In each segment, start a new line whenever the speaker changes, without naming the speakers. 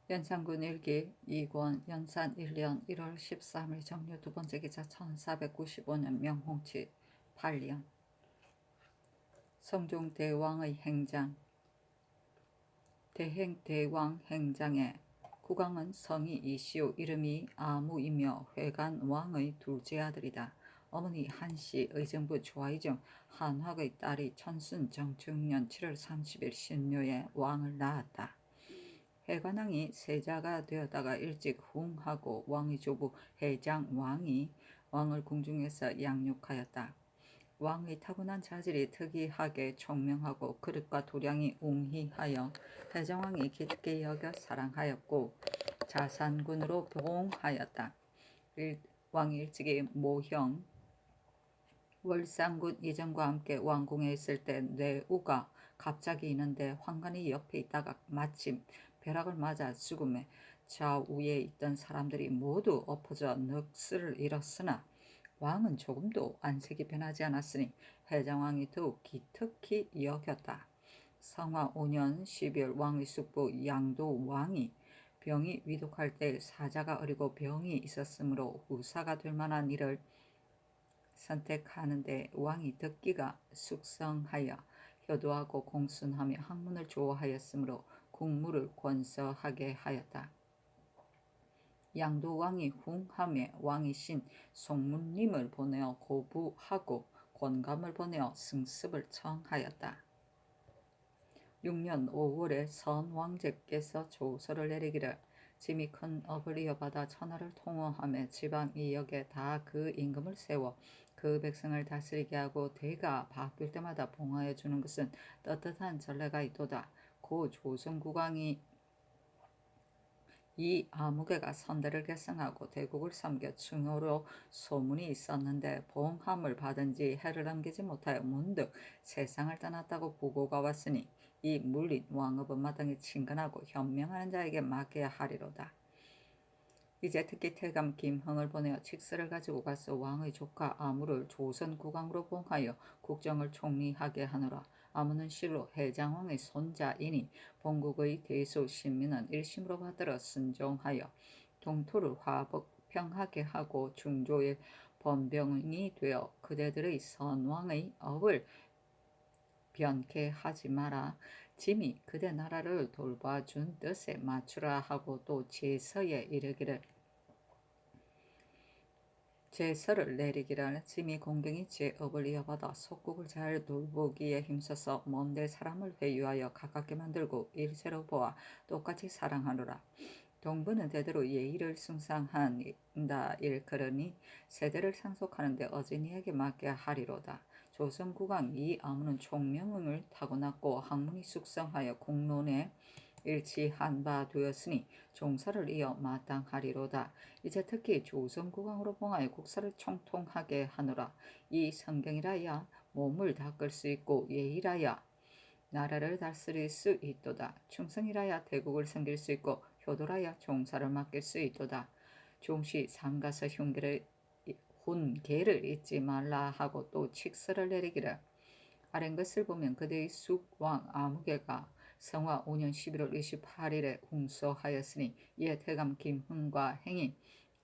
연산군 일기 2권 연산 1년 1월 13일 정류 두 번째 기차 1495년 명홍치 8년 성종대왕의 행장 대행대왕 행장에 국왕은 성이 이시오 이름이 아무이며 회관왕의 둘째 아들이다. 어머니 한씨 의정부 조아이중 한화의 딸이 천순 정축년 7월 30일 신묘에 왕을 낳았다. 회관왕이 세자가 되었다가 일찍 후흥하고 왕의 조부 해장왕이 왕을 궁중에서 양육하였다. 왕의 타고난 자질이 특이하게 총명하고 그릇과 도량이 웅희하여 해장왕이 깊게 여겨 사랑하였고 자산군으로 보응하였다. 왕이 일찍이 모형 월산군 이전과 함께 왕궁에 있을 때 뇌우가 갑자기 있는데 황관이 옆에 있다가 마침 벼락을 맞아 죽음에 좌우에 있던 사람들이 모두 엎어져 넋을 잃었으나 왕은 조금도 안색이 변하지 않았으니 해장왕이 더욱 기특히 여겼다. 성화 5년 12월 왕의 숙부 양도왕이 병이 위독할 때 사자가 어리고 병이 있었으므로 후사가 될 만한 일을 선택하는데 왕이 듣기가 숙성하여 효도하고 공순하며 학문을 좋아하였으므로 국무를 권서하게 하였다. 양도왕이 후흥함에 왕이 신 송문림을 보내어 고부하고 권감을 보내어 승습을 청하였다. 6년 5월에 선왕제께서 조서를 내리기를 짐이 큰 업을 이어받아 천하를 통호하며 지방 이역에 다 그 임금을 세워 그 백성을 다스리게 하고 대가 바뀔 때마다 봉하여 주는 것은 떳떳한 전례가 있도다. 고 조선국왕이 이 아무개가 선대를 계승하고 대국을 섬겨 충효로 소문이 있었는데 봉함을 받은 지 해를 넘기지 못하여 문득 세상을 떠났다고 보고가 왔으니 이 물린 왕업은 마땅히 친근하고 현명하는 자에게 맡겨야 하리로다. 이제 특히 태감 김흥을 보내어 칙서를 가지고 가서 왕의 조카 아무를 조선국왕으로 봉하여 국정을 총리하게 하노라. 아무는 실로 해장왕의 손자이니 본국의 대수 신민은 일심으로 받들어 순종하여 동토를 화평하게 하고 중조의 번병이 되어 그대들의 선왕의 업을 변케 하지 마라. 짐이 그대 나라를 돌봐준 뜻에 맞추라 하고 또 제서를 내리기를 짐이 공경이 제업을 이어받아 속국을 잘 돌보기에 힘써서 먼데 사람을 회유하여 가깝게 만들고 일체로 보아 똑같이 사랑하노라. 동부는 대대로 예의를 숭상한다 일컬으니 세대를 상속하는데 어진이에게 맡겨야 하리로다. 조선국왕 이 아무는 총명을 타고났고 학문이 숙성하여 공론에 일치한 바 되었으니 종사를 이어 마땅하리로다. 이제 특히 조선국왕으로 봉하여 국사를 총통하게 하노라. 이 성경이라야 몸을 닦을 수 있고 예의라야 나라를 다스릴 수 있도다. 충성이라야 대국을 섬길 수 있고 효도라야 종사를 맡길 수 있도다. 종시 삼가서 훈계를 잊지 말라 하고 또 칙서를 내리기를 아랫 것을 보면 그대의 숙왕 아무개가 성화 5년 11월 28일에 훈서하였으니 이에 태감 김흥과 행이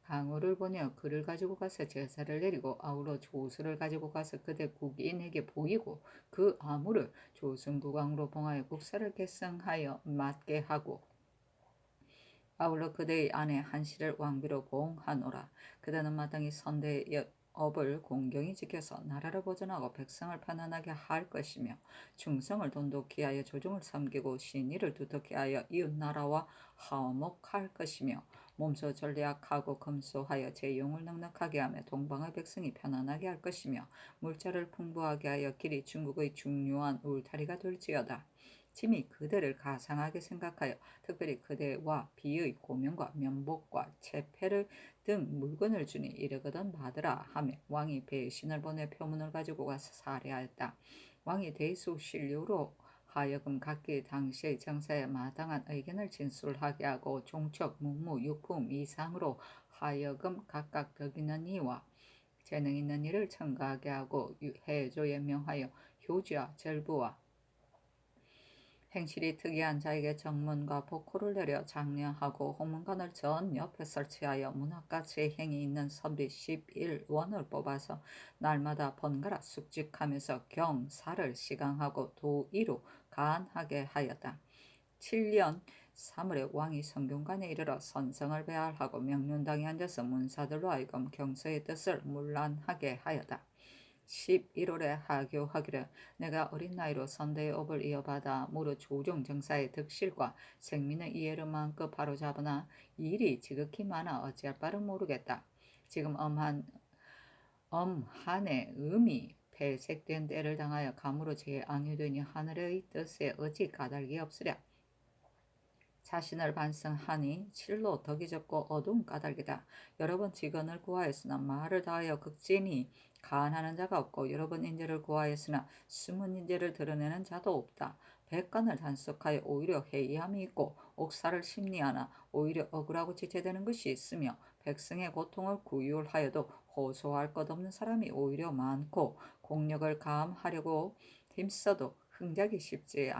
강호를 보내어 그를 가지고 가서 제사를 내리고 아울러 조서를 가지고 가서 그대 국인에게 보이고 그 아무를 조선국왕으로 봉하여 국사를 계승하여 맡게 하고 아울러 그대의 아내 한씨를 왕비로 봉하노라. 그대는 마땅히 선대의 업을 공경히 지켜서 나라를 보존하고 백성을 편안하게 할 것이며 충성을 돈독히 하여 조정을 섬기고 신의를 두텁게 하여 이웃나라와 화목할 것이며 몸소 전략하고 검소하여 재용을 넉넉하게 하며 동방의 백성이 편안하게 할 것이며 물자를 풍부하게 하여 길이 중국의 중요한 울타리가 될지어다. 짐이 그대를 가상하게 생각하여 특별히 그대와 비의 고명과 면복과 채패를 등 물건을 주니 이르거든 받으라 하며 왕이 배신을 보내 표문을 가지고 가서 살해하였다. 왕이 대수신료로 하여금 각기 당시의 정사에 마땅한 의견을 진술하게 하고 종척, 문무, 육품 이상으로 하여금 각각 덕 있는 이와 재능 있는 이를 청가하게 하고 해조에 명하여 효주와 절부와 행실이 특이한 자에게 정문과 복호를 내려 장려하고 홍문관을 전 옆에 설치하여 문학가치의 행이 있는 선비 11원을 뽑아서 날마다 번갈아 숙직하면서 경사를 시강하고 도의로 간하게 하였다. 7년 3월에 왕이 성균관에 이르러 선성을 배할하고 명륜당에 앉아서 문사들로 하여금 경서의 뜻을 문란하게 하였다. 11월에 하교하기를 내가 어린 나이로 선대의 업을 이어받아 무릇 조종 정사의 득실과 생민의 이해를 마음껏 바로잡으나 일이 지극히 많아 어찌할 바를 모르겠다. 지금 엄한의 음이 폐색된 때를 당하여 감으로 제앙유되니 하늘의 뜻에 어찌 까닭이 없으랴. 자신을 반성하니 칠로 덕이 적고 어두운 까닭이다. 여러 번 직언을 구하였으나 말을 다하여 극진히 간하는 자가 없고 여러 번 인재를 구하였으나 숨은 인재를 드러내는 자도 없다. 백관을 단속하여 오히려 해이함이 있고 옥사를 심리하나 오히려 억울하고 지체되는 것이 있으며 백성의 고통을 구휼하여도 호소할 것 없는 사람이 오히려 많고 공력을 가함하려고 힘써도 흥작이 쉽지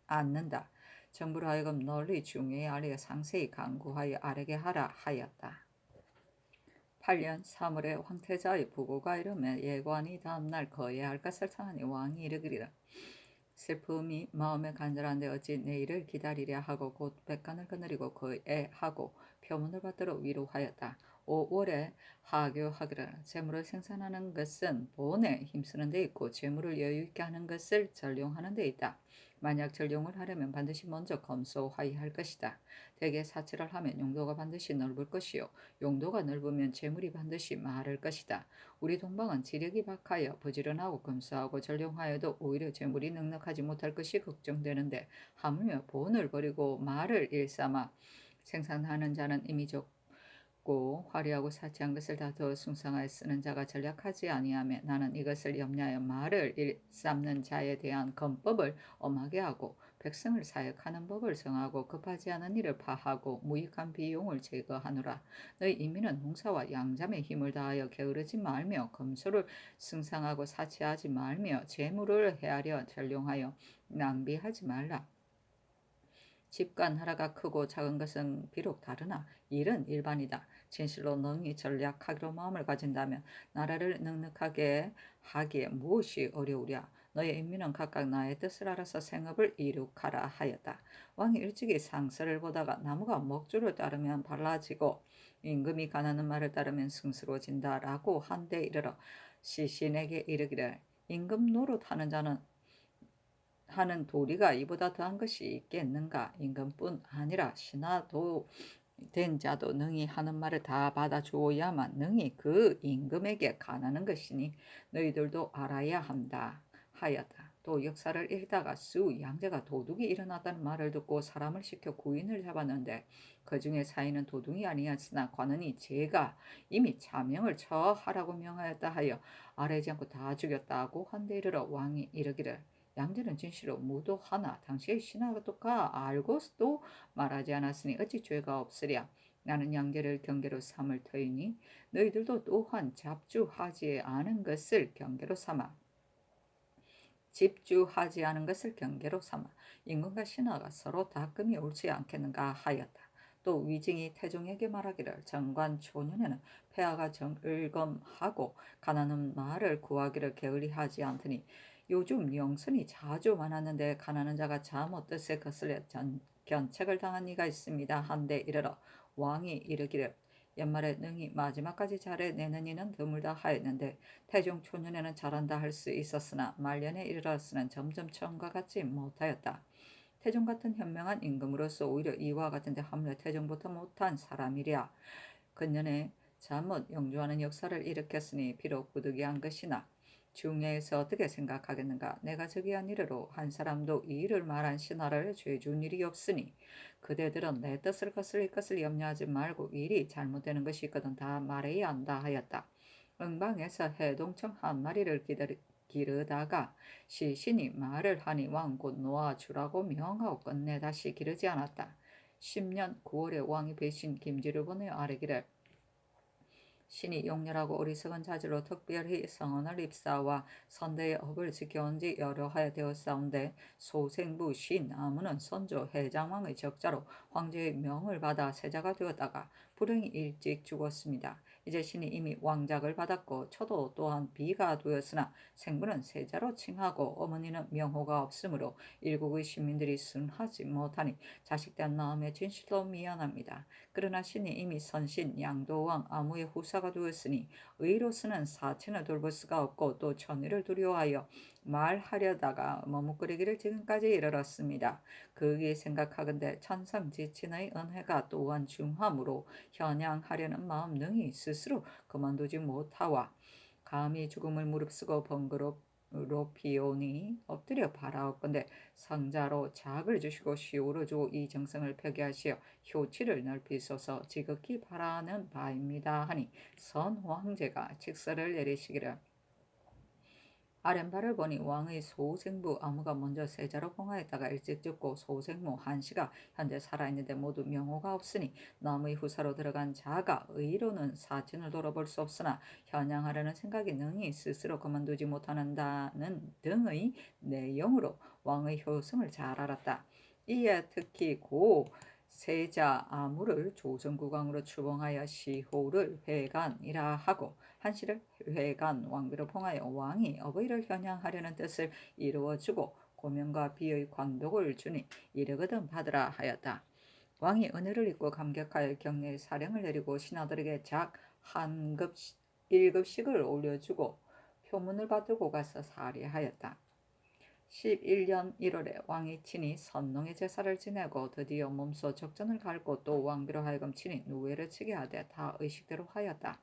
않는다. 정부로 하여금 널리 중요히 알려 상세히 강구하여 아뢰게 하라 하였다. 8년 3월에 황태자의 부고가 이르며 예관이 다음날 거예할 것을 청하니 왕이 이르기를 슬픔이 마음에 간절한데 어찌 내일을 기다리랴 하고 곧 백관을 거느리고 거예하고 표문을 받들어 위로하였다. 5월에 하교하기를 재물을 생산하는 것은 본에 힘쓰는 데 있고 재물을 여유있게 하는 것을 전용하는 데 있다. 만약 전용을 하려면 반드시 먼저 검소하여야 할 것이다. 대개 사치를 하면 용도가 반드시 넓을 것이요 용도가 넓으면 재물이 반드시 많을 것이다. 우리 동방은 지력이 박하여 부지런하고 검소하고 전용하여도 오히려 재물이 넉넉하지 못할 것이 걱정되는데 하물며 본을 버리고 말을 일삼아 생산하는 자는 이미 적고 화려하고 사치한 것을 다 더 숭상하여 쓰는 자가 전략하지 아니하며 나는 이것을 염려하여 말을 일삼는 자에 대한 검법을 엄하게 하고 백성을 사역하는 법을 정하고 급하지 않은 일을 파하고 무익한 비용을 제거하노라. 너희 인민은 농사와 양잠의 힘을 다하여 게으르지 말며 검소를 승상하고 사치하지 말며 재물을 헤아려 전용하여 낭비하지 말라. 집간 하나가 크고 작은 것은 비록 다르나 일은 일반이다. 진실로 능히 전략하기로 마음을 가진다면 나라를 넉넉하게 하기에 무엇이 어려우랴. 너의 인민은 각각 나의 뜻을 알아서 생업을 이룩하라 하였다. 왕이 일찍이 상서를 보다가 나무가 먹줄을 따르면 발라지고 임금이 가나는 말을 따르면 승스러워진다라고 한데 이르러 시신에게 이르기를 임금 노릇하는 자는 하는 도리가 이보다 더한 것이 있겠는가. 임금뿐 아니라 신하도 된 자도 능히 하는 말을 다 받아주어야만 능히 그 임금에게 간하는 것이니 너희들도 알아야 한다 하였다. 또 역사를 읽다가 수 양제가 도둑이 일어났다는 말을 듣고 사람을 시켜 구인을 잡았는데 그 중에 사인은 도둑이 아니었으나 관원이 제가 이미 자명을 처하라고 명하였다 하여 아뢰지 않고 다 죽였다고 한데 이르러 왕이 이르기를 양제는 진실로 무도하나 당시의 신하가 알고서도 말하지 않았으니 어찌 죄가 없으랴. 나는 양제를 경계로 삼을 터이니 너희들도 또한 잡주하지 않은 것을 경계로 삼아 집주하지 않은 것을 경계로 삼아 임금과 신하가 서로 다툼이 옳지 않겠는가 하였다. 또 위증이 태종에게 말하기를 정관 초년에는 폐하가 정을검하고 가난한 말을 구하기를 게을리하지 않더니 요즘 영선이 자주 많았는데 가난한 자가 잘못 뜻에 거슬려 견책을 당한 이가 있습니다. 한데 이르러 왕이 이르기를 연말에 능히 마지막까지 잘해내는 이는 드물다 하였는데 태종 초년에는 잘한다 할 수 있었으나 말년에 이르렀으나 점점 처음과 같지 못하였다. 태종 같은 현명한 임금으로서 오히려 이와 같은데 하물며 태종부터 못한 사람이랴. 근년에 잘못 영주하는 역사를 일으켰으니 비록 부득이한 것이나 중야에서 어떻게 생각하겠는가. 내가 저기한 이래로 한 사람도 이 일을 말한 신하를 죄준 일이 없으니 그대들은 내 뜻을 거슬릴 것을 염려하지 말고 일이 잘못되는 것이 있거든 다 말해야 한다 하였다. 응방에서 해동청 한 마리를 기르다가 시신이 말을 하니 왕 곧 놓아주라고 명하고 끝내 다시 기르지 않았다. 10년 9월에 왕이 배신 김지를 보내어 아뢰기를 신이 용렬하고 어리석은 자질로 특별히 성언을 입사와 선대의 업을 지켜온 지 여러하여 되었사온데 소생부 신 아무는 선조 해장왕의 적자로 황제의 명을 받아 세자가 되었다가 불행히 일찍 죽었습니다. 이제 신이 이미 왕작을 받았고 처도 또한 비가 되었으나 생부는 세자로 칭하고 어머니는 명호가 없으므로 일국의 시민들이 순하지 못하니 자식된 마음에 진실로 미안합니다. 그러나 신이 이미 선신 양도왕 아무의 후사가 되었으니 의로서는 사친을 돌볼 수가 없고 또 천의를 두려워하여 말하려다가 머뭇거리기를 지금까지 이르렀습니다. 그의 생각하건대 천상지친의 은혜가 또한 중하므로 현양하려는 마음 능히 스스로 그만두지 못하와 감히 죽음을 무릅쓰고 번거롭히오니 엎드려 바라옵건대 상자로 작을 주시고 시오를 주고 이 정성을 펴게 하시어 효치를 넓히소서 지극히 바라는 바입니다 하니 선 황제가 칙서를 내리시기를 아랫말을 보니 왕의 소생부 아무가 먼저 세자로 봉하였다가 일찍 죽고 소생모 한씨가 현재 살아있는데 모두 명호가 없으니 남의 후사로 들어간 자가 의로는 사친을 돌아볼 수 없으나 현양하려는 생각이 능히 스스로 그만두지 못하는다는 등의 내용으로 왕의 효성을 잘 알았다. 이에 특히 고 세자 아무를 조선국왕으로 추봉하여 시호를 회관이라 하고 한시를 회관 왕비로 봉하여 왕이 어버이를 현양하려는 뜻을 이루어주고 고명과 비의 관복을 주니 이르거든 받으라 하였다. 왕이 은혜를 입고 감격하여 경례의 사령을 내리고 신하들에게 작 한급 1급씩을 올려주고 표문을 받들고 가서 사례하였다. 11년 1월에 왕이 친히 선농의 제사를 지내고 드디어 몸소 적전을 갈고 또 왕비로 하여금 친히 누회를 치게 하되 다 의식대로 하였다.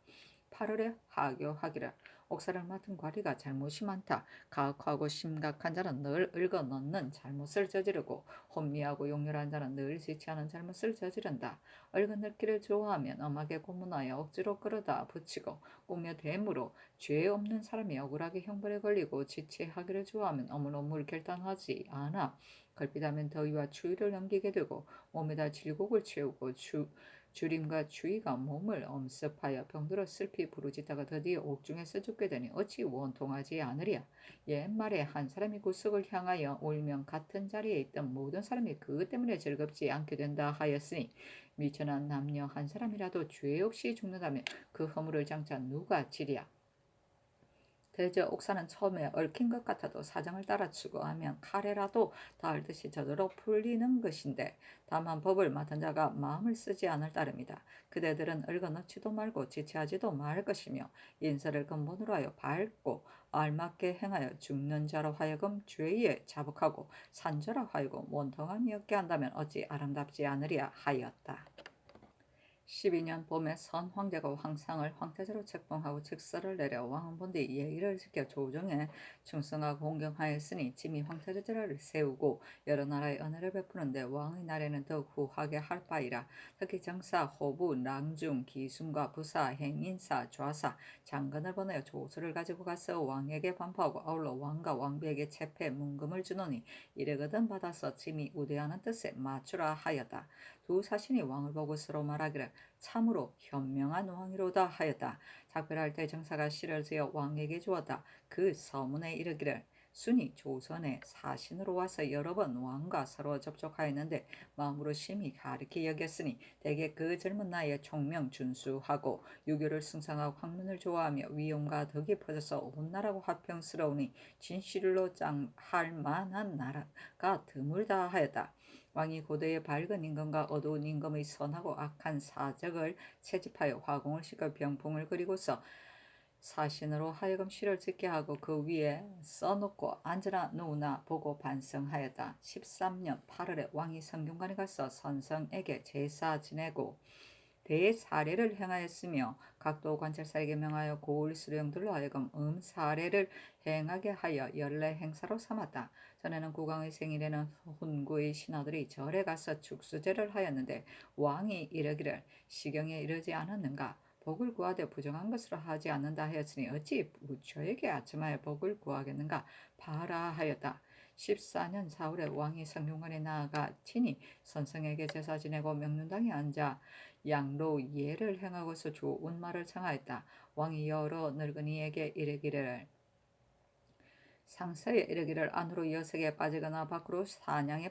8월에 하교하기를 옥사를 맡은 관리가 잘못이 많다. 가혹하고 심각한 자는 늘 읊어 넣는 잘못을 저지르고 혼미하고 용렬한 자는 늘 지체하는 잘못을 저지른다. 얽어 넣기를 좋아하면 엄하게 고문하여 억지로 끌어다 붙이고 꾸며 대므로 죄 없는 사람이 억울하게 형벌에 걸리고 지체하기를 좋아하면 어물어물 결단하지 않아 걸핏하면 더위와 추위를 넘기게 되고 몸에다 질곡을 채우고 주림과 추위가 몸을 엄습하여 병들어 슬피 부르짖다가 드디어 옥중에서 죽게 되니 어찌 원통하지 않으랴. 옛말에 한 사람이 구석을 향하여 울면 같은 자리에 있던 모든 사람이 그것 때문에 즐겁지 않게 된다 하였으니 미천한 남녀 한 사람이라도 죄 없이 죽는다면 그 허물을 장차 누가 지랴. 대저 옥사는 처음에 얽힌 것 같아도 사정을 따라 추구하면 칼에라도 닿을 듯이 저절로 풀리는 것인데 다만 법을 맡은 자가 마음을 쓰지 않을 따름이다. 그대들은 얽어넣지도 말고 지체하지도 말 것이며 인사를 근본으로 하여 밝고 알맞게 행하여 죽는 자로 하여금 죄에 자복하고 산자로 하여금 원통함이 없게 한다면 어찌 아름답지 않으랴 하였다. 12년 봄에 선 황제가 황상을 황태자로 책봉하고 직서를 내려 왕은 본디 예의를 지켜 조정에 충성하고 공경하였으니 짐이 황태자제를 세우고 여러 나라의 은혜를 베푸는데 왕의 날에는 더욱 후하게 할 바이라. 특히 정사, 호부, 랑중, 기순과 부사, 행인사, 좌사, 장관을 보내어 조서를 가지고 가서 왕에게 반포하고 아울러 왕과 왕비에게 채패 문금을 주노니 이르거든 받아서 짐이 우대하는 뜻에 맞추라 하였다. 두 사신이 왕을 보고 서로 말하기를 참으로 현명한 왕이로다 하였다. 작별할 때 정사가 시를 지어 왕에게 주었다. 그 서문에 이르기를 순이 조선에 사신으로 와서 여러 번 왕과 서로 접촉하였는데 마음으로 심히 가르게 여겼으니 대개 그 젊은 나이에 총명 준수하고 유교를 숭상하고 학문을 좋아하며 위엄과 덕이 퍼져서 온 나라고 화평스러우니 진실로 짱할 만한 나라가 드물다 하였다. 왕이 고대의 밝은 임금과 어두운 임금의 선하고 악한 사적을 채집하여 화공을 시켜 병풍을 그리고서 사신으로 하여금 시를 짓게 하고 그 위에 써놓고 앉으나 누우나 보고 반성하였다. 13년 8월에 왕이 성균관에 가서 선성에게 제사 지내고 대사례를 행하였으며 각도 관찰사에게 명하여 고을 수령들로 하여금 사례를 행하게 하여 연례 행사로 삼았다. 전에는 국왕의 생일에는 훈구의 신하들이 절에 가서 축수제를 하였는데 왕이 이르기를 시경에 이르지 않았는가? 복을 구하되 부정한 것으로 하지 않는다 하였으니 어찌 부처에게 아첨하여 복을 구하겠는가? 봐라 하였다. 14년 4월에 왕이 성룡관에 나아가 친히 선성에게 제사 지내고 명륜당에 앉아 양로 예를 행하고서 좋은 말을 청하였다. 왕이 여러 늙은이에게 이르기를 상서에 이르기를 안으로 여색에 빠지거나 밖으로 사냥에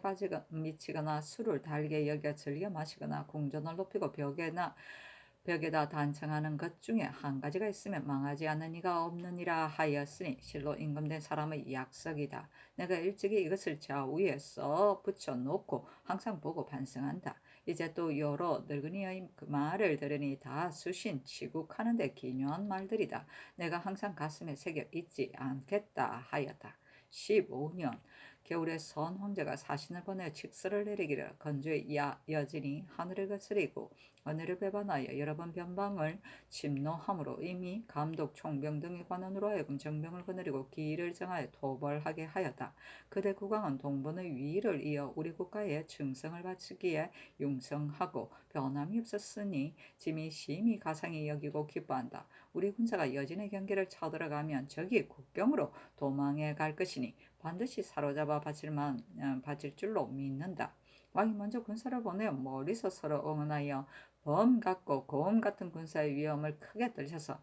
미치거나 술을 달게 여겨 즐겨 마시거나 궁전을 높이고 벽에다 단청하는 것 중에 한 가지가 있으면 망하지 않는 이가 없느니라 하였으니 실로 임금된 사람의 약속이다. 내가 일찍이 이것을 좌우에 써 붙여놓고 항상 보고 반성한다. 이제 또 여러 늙은이의 그 말을 들으니 다 수신 치국하는데 기묘한 말들이다. 내가 항상 가슴에 새겨 잊지 않겠다 하였다. 15년 겨울에 선 황제가 사신을 보내 칙서를 내리기를 건조의 여진이 하늘을 거스리고 하늘을 배반하여 여러 번 변방을 침노함으로 이미 감독 총병 등의 관원으로 하여금 정병을 거느리고 기일을 정하여 토벌하게 하였다. 그대 국왕은 동본의 위를 이어 우리 국가에 충성을 바치기에 융성하고 변함이 없었으니 짐이 심히 가상히 여기고 기뻐한다. 우리 군사가 여진의 경계를 쳐들어가면 적이 국경으로 도망해 갈 것이니 반드시 사로잡아 바칠 줄로 믿는다. 왕이 먼저 군사를 보내어 멀리서 서로 응원하여 범 같고 고음 같은 군사의 위험을 크게 떨쳐서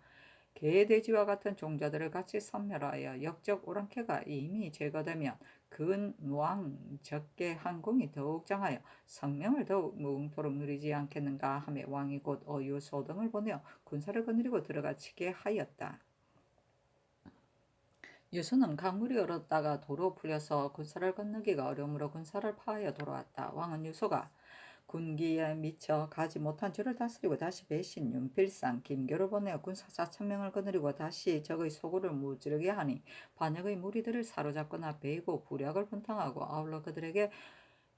개돼지와 같은 종자들을 같이 섬멸하여 역적 오랑캐가 이미 제거되면 근왕 적개 항공이 더욱 장하여 성명을 더욱 무궁토록 누리지 않겠는가 하며 왕이 곧 어유소 등을 보내어 군사를 거느리고 들어가치게 하였다. 유수는 강물이 얼었다가 도로 풀려서 군사를 건너기가 어려우므로 군사를 파하여 돌아왔다. 왕은 유소가 군기에 미쳐 가지 못한 주를 다스리고 다시 배신 윤필상 김교를 보내어 군사 4,000명을 거느리고 다시 적의 소굴을 무찌르게 하니 반역의 무리들을 사로잡거나 베이고 부력을 분탕하고 아울러 그들에게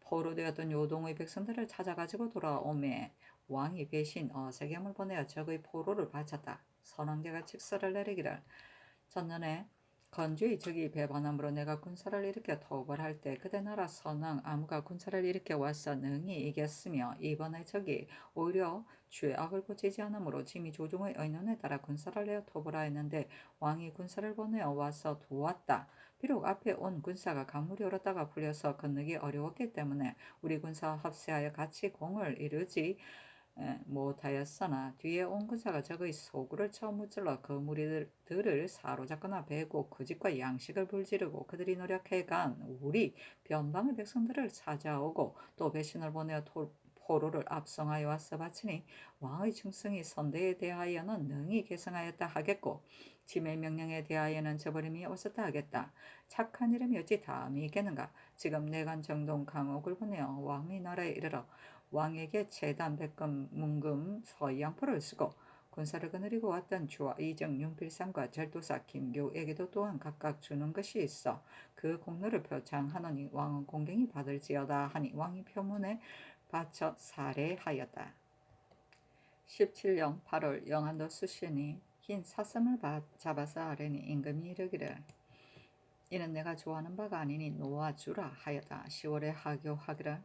포로되었던 요동의 백성들을 찾아가지고 돌아오매 왕이 배신 어세겜을 보내어 적의 포로를 바쳤다. 선왕제가 칙서를 내리기를 전년에 건주의 적이 배반함으로 내가 군사를 일으켜 토벌할 때 그대 나라 선왕 아무가 군사를 일으켜 와서 능히 이겼으며 이번에 적이 오히려 죄악을 고치지 않으므로 짐이 조종의 의논에 따라 군사를 내어 토벌하였는데 왕이 군사를 보내어 와서 도왔다. 비록 앞에 온 군사가 강물이 얼었다가 풀려서 건너기 어려웠기 때문에 우리 군사와 합세하여 같이 공을 이루지 못하였으나 뒤에 온 군사가 적의 소굴을 쳐 무찔러 그 무리들을 사로잡거나 베고 그 집과 양식을 불지르고 그들이 노력해간 우리 변방의 백성들을 찾아오고 또 배신을 보내어 포로를 압송하여 왔어 바치니 왕의 충성이 선대에 대하여는 능히 계승하였다 하겠고 짐의 명령에 대하여는 저버림이 없었다 하겠다. 착한 이름이 어찌 다음이 있겠는가. 지금 내간 정동 강옥을 보내어 왕의 나라에 이르러 왕에게 제단 백금 문금 서양포를 쓰고 군사를 거느리고 왔던 주와 이정 윤필상과 절도사 김교에게도 또한 각각 주는 것이 있어 그 공로를 표창하노니 왕은 공경히 받을지어다 하니 왕이 표문에 바쳐 살해하였다. 17년 8월 영한도 수신이 흰 사슴을 잡아서 아뢰니 임금이 이르기를 이는 내가 좋아하는 바가 아니니 놓아주라 하였다. 10월에 하교하기를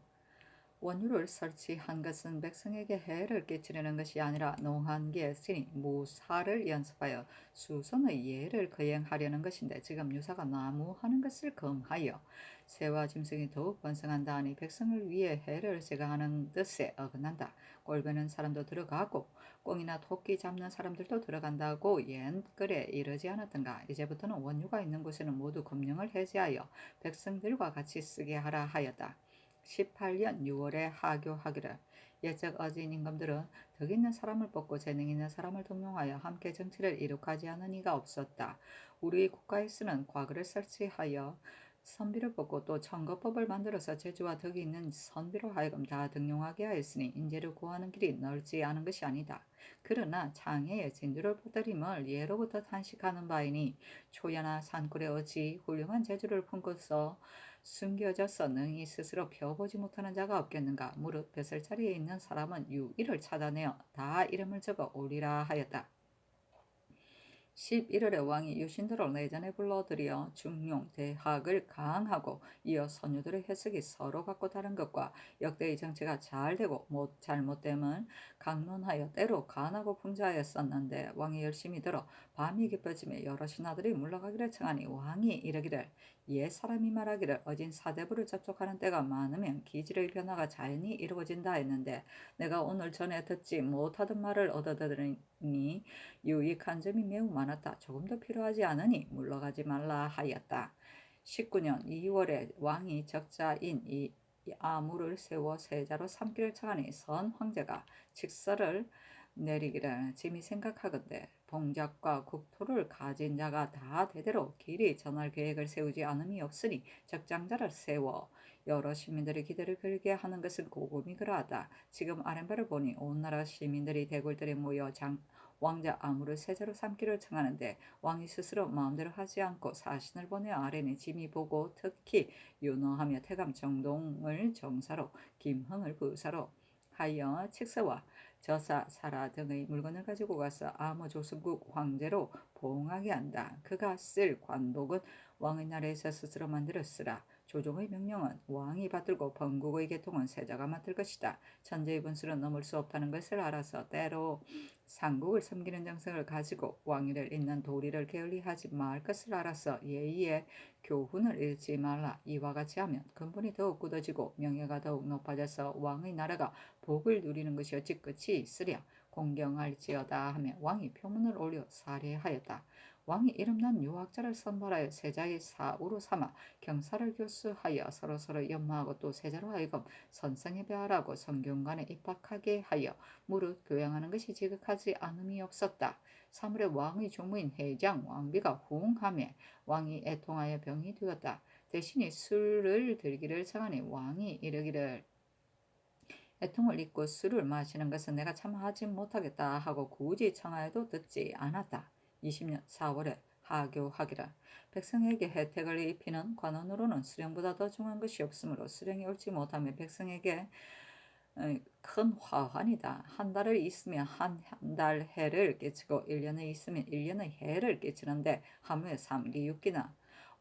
원유를 설치한 것은 백성에게 해를 끼치려는 것이 아니라 농한기에 쓰니 무사를 연습하여 수선의 예를 거행하려는 것인데 지금 유사가 나무하는 것을 금하여 새와 짐승이 더욱 번성한다 하니 백성을 위해 해를 제거하는 뜻에 어긋난다. 꼴배는 사람도 들어가고 꽁이나 토끼 잡는 사람들도 들어간다고 옛글에 이르지 않았던가. 이제부터는 원유가 있는 곳에는 모두 금령을 해제하여 백성들과 같이 쓰게 하라 하였다. 18년 6월에 하교하기를 옛적 어진 임금들은 덕 있는 사람을 뽑고 재능 있는 사람을 등용하여 함께 정치를 이룩하지 않은 이가 없었다. 우리 국가에서는 과거를 설치하여 선비를 뽑고 또 청거법을 만들어서 재주와 덕이 있는 선비로 하여금 다 등용하게 하였으니 인재를 구하는 길이 넓지 않은 것이 아니다. 그러나 장애의 진주를 퍼뜨림을 예로부터 탄식하는 바이니 초야나 산골에 어찌 훌륭한 재주를 품고서 숨겨져서 능히 스스로 펴보지 못하는 자가 없겠는가. 무릇 벼슬자리에 있는 사람은 유일을 찾아내어 다 이름을 적어 올리라 하였다. 11월에 왕이 유신들을 내전에 불러들여 중용, 대학을 강하고 이어 선유들의 해석이 서로 갖고 다른 것과 역대의 정치가 잘되고 잘못됨을 강론하여 때로 간하고 풍자하였었는데 왕이 열심히 들어 밤이 깊어지며 여러 신하들이 물러가기를 청하니 왕이 이르기를 옛 사람이 말하기를 어진 사대부를 접촉하는 때가 많으면 기질의 변화가 자연히 이루어진다 했는데 내가 오늘 전에 듣지 못하던 말을 얻어들으니 유익한 점이 매우 많았다. 조금 더 필요하지 않으니 물러가지 말라 하였다. 19년 2월에 왕이 적자인 이 아무를 세워 세자로 삼기를 청하니 선 황제가 직서를 내리기를 짐이 생각하건대 봉작과 국토를 가진 자가 다 대대로 길이 전할 계획을 세우지 않음이 없으니 적장자를 세워 여러 시민들의 기대를 걸게 하는 것은 고금이 그러하다. 지금 아랫바를 보니 온 나라 시민들이 대궐들에 모여 왕자 아무를 세자로 삼기를 청하는데 왕이 스스로 마음대로 하지 않고 사신을 보내 아래니 짐이 보고 특히 윤호하며 태감 정동을 정사로 김흥을 부사로 하여 칙서와 저사, 사라 등의 물건을 가지고 가서 아무 조선국 황제로 보응하게 한다. 그가 쓸 관복은 왕의 나라에서 스스로 만들어 쓰라. 조종의 명령은 왕이 받들고 번국의 계통은 세자가 맡을 것이다. 천재의 분수는 넘을 수 없다는 것을 알아서 때로 상국을 섬기는 정성을 가지고 왕위를 잇는 도리를 게을리하지 말 것을 알아서 예의에 교훈을 잃지 말라. 이와 같이 하면 근본이 더욱 굳어지고 명예가 더욱 높아져서 왕의 나라가 복을 누리는 것이 어찌 끝이 있으랴. 공경할지어다 하며 왕이 표문을 올려 살해하였다. 왕이 이름난 유학자를 선발하여 세자의 사우로 삼아 경사를 교수하여 서로서로 연마하고 또 세자로 하여금 선성에 배하라고 성균관에 입학하게 하여 무릇 교양하는 것이 지극하지 않음이 없었다. 3월에 왕의 종무인 해장 왕비가 후흥하며 왕이 애통하여 병이 되었다. 대신에 술을 들기를 청하니 왕이 이르기를 애통을 잊고 술을 마시는 것은 내가 참 하지 못하겠다 하고 굳이 청하여도 듣지 않았다. 20년 4월에 하교하기라. 백성에게 혜택을 입히는 관원으로는 수령보다 더 중요한 것이 없으므로 수령이 옳지 못하면 백성에게 큰 화환이다. 한 달을 있으면 한 달 해를 끼치고 1년을 있으면 1년의 해를 끼치는데 하루에 3기 6기나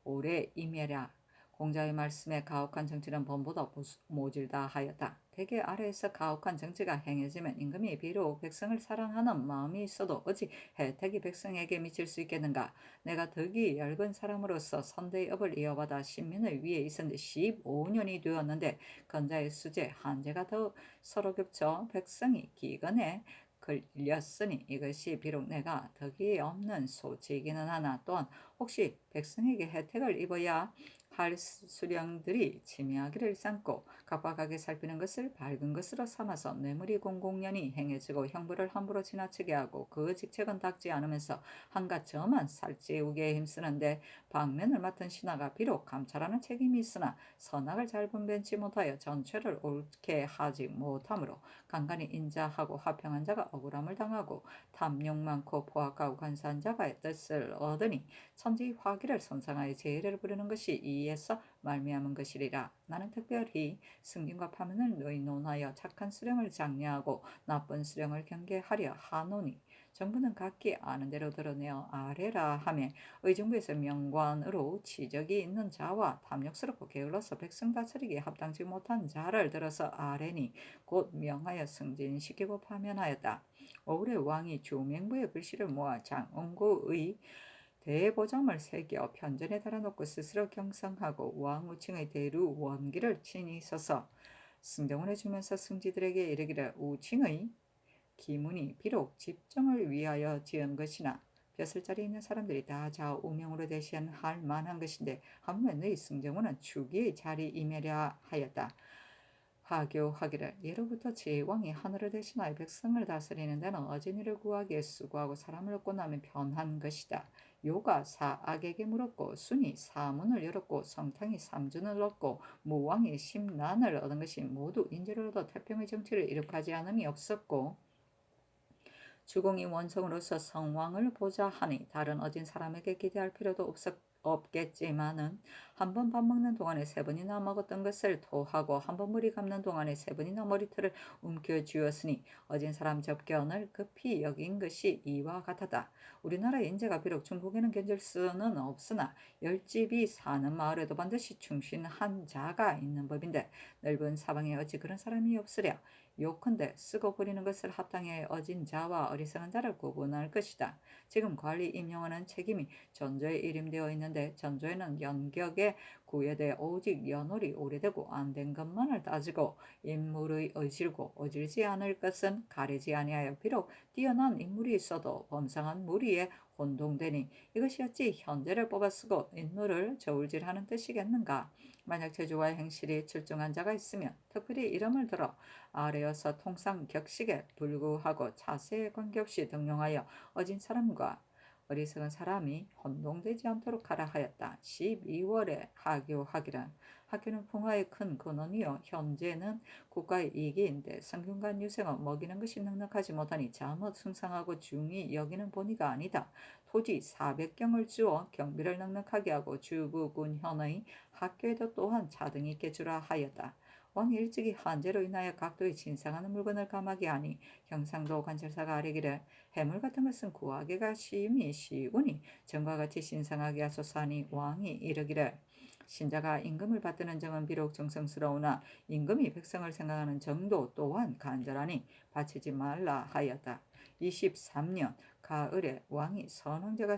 오래 임해랴. 공자의 말씀에 가혹한 정치는 범보다 모질다 하였다. 대개 아래에서 가혹한 정치가 행해지면 임금이 비록 백성을 사랑하는 마음이 있어도 어찌 혜택이 백성에게 미칠 수 있겠는가. 내가 덕이 얇은 사람으로서 선대의 업을 이어받아 신민의 위에 있은 지 15년이 되었는데 건자의 수재 한제가 더 서로 겹쳐 백성이 기근에 걸렸으니 이것이 비록 내가 덕이 없는 소치이기는 하나 또한 혹시 백성에게 혜택을 입어야 할 수령들이 침해하기를 삼고 각박하게 살피는 것을 밝은 것으로 삼아서 뇌물이 공공연히 행해지고 형벌을 함부로 지나치게 하고 그 직책은 닦지 않으면서 한갓 저만 살찌우게 힘쓰는데 방면을 맡은 신하가 비록 감찰하는 책임이 있으나 선악을 잘 분별치 못하여 전체를 옳게 하지 못하므로 간간히 인자하고 화평한 자가 억울함을 당하고 탐욕 많고 포악하고 간사한 자가 뜻을 얻으니 천지의 화기를 손상하여 재해를 부르는 것이 이에서 말미암은 것이리라. 나는 특별히 승진과 파면을 의논하여 착한 수령을 장려하고 나쁜 수령을 경계하려 하노니 정부는 각기 아는 대로 드러내어 아뢰라 하며 의정부에서 명관으로 치적이 있는 자와 탐욕스럽고 게을러서 백성 다스리기에 합당치 못한 자를 들어서 아뢰니 곧 명하여 승진시키고 파면하였다. 오후에 왕이 주명부의 글씨를 모아 장원고의 대보점을 새겨 편전에 달아놓고 스스로 경성하고 왕우칭의 대루 원기를 친히 서서 승정을 해주면서 승지들에게 이르기를 우칭의 기문이 비록 집정을 위하여 지은 것이나 벼슬자리에 있는 사람들이 다 좌우명으로 대시한 할 만한 것인데 하물며 너희 승정원은 추기의 자리 임하려 하였다. 하교하기를 예로부터 제왕이 하늘을 대신하여 백성을 다스리는 데는 어진이를 구하기에 수고하고 사람을 얻고 나면 편한 것이다. 요가 사악에게 물었고 순이 사문을 열었고 성탕이 삼준을 얻고 무왕이 심난을 얻은 것이 모두 인재를 얻어 태평의 정치를 이룩하지 않음이 없었고 주공이 원성으로서 성왕을 보자 하니 다른 어진 사람에게 기대할 필요도 없겠지만은 한 번 밥 먹는 동안에 3번이나 먹었던 것을 토하고 한 번 머리 감는 동안에 3번이나 머리털을 움켜쥐었으니 어진 사람 접견을 급히 여긴 것이 이와 같았다. 우리나라의 인재가 비록 중국에는 견줄 수는 없으나 열집이 사는 마을에도 반드시 충신한 자가 있는 법인데 넓은 사방에 어찌 그런 사람이 없으랴. 요컨대 쓰고 버리는 것을 합당히 어진 자와 어리석은 자를 구분할 것이다. 지금 관리 임용하는 책임이 전조에 일임되어 있는데 전조에는 연격에 구애돼 오직 연월이 오래되고 안 된 것만을 따지고 인물의 의질고 의질지 않을 것은 가리지 아니하여 비록 뛰어난 인물이 있어도 범상한 무리에 혼동되니 이것이 어찌 현재를 뽑아 쓰고 인물을 저울질하는 뜻이겠는가. 만약 제주와의 행실이 출중한 자가 있으면 특별히 이름을 들어 아래여서 통상 격식에 불구하고 차세에 관계없이 등용하여 어진 사람과 어리석은 사람이 혼동되지 않도록 하라 하였다. 12월에 하교하기란 학교는 풍화의 큰 근원이요 현재는 국가의 이익인데 성균관 유생을 먹이는 것이 넉넉하지 못하니 잘못 승상하고 중히 여기는 본의가 아니다. 토지 400경을 주어 경비를 넉넉하게 하고 주부군현의 학교에도 또한 차등이 있게 주라 하였다. 왕이 일찍이 한재로 인하여 각도에 진상하는 물건을 감하게 하니 경상도 관찰사가 아뢰기를 해물 같은 것은 구하기가 쉬움이 쉬우니 전과 같이 신상하게 하소서 하니 왕이 이르기를 신자가 임금을 받드는 정은 비록 정성스러우나 임금이 백성을 생각하는 정도 또한 간절하니 바치지 말라 하였다. 23년 가을에 왕이 선왕제가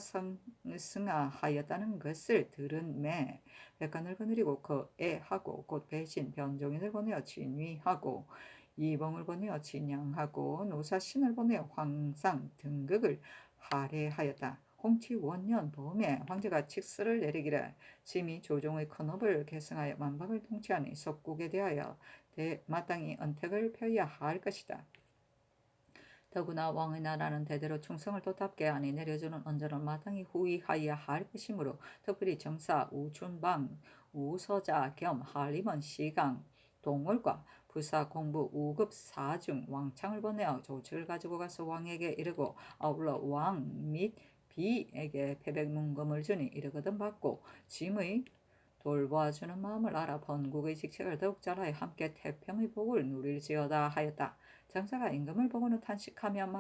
승하하였다는 것을 들은 매 백관을 거느리고 거애하고 곧 배신 변종인을 보내어 진위하고 이봉을 보내어 진양하고 노사신을 보내어 황상 등극을 할애하였다. 홍치 원년 봄에 황제가 칙서를 내리기를 짐이 조종의 큰업을 계승하여 만방을 통치하니 속국에 대하여 마땅히 언택을 펴야 할 것이다. 더구나 왕의 나라는 대대로 충성을 도답게 하니 내려주는 언저는 마땅히 후의하여야 할 것이므로 특별히 정사, 우춘방, 우서자 겸 한림원 시강, 동월과 부사 공부 우급 사중 왕창을 보내어 조치를 가지고 가서 왕에게 이르고 아울러 왕 및 비에게 패백문금을 주니 이르거든 받고 짐의 돌봐주는 마음을 알아 번국의 직책을 더욱 잘하여 함께 태평의 복을 누릴지어다 하였다. 장사가 임금을 보고는 탄식하며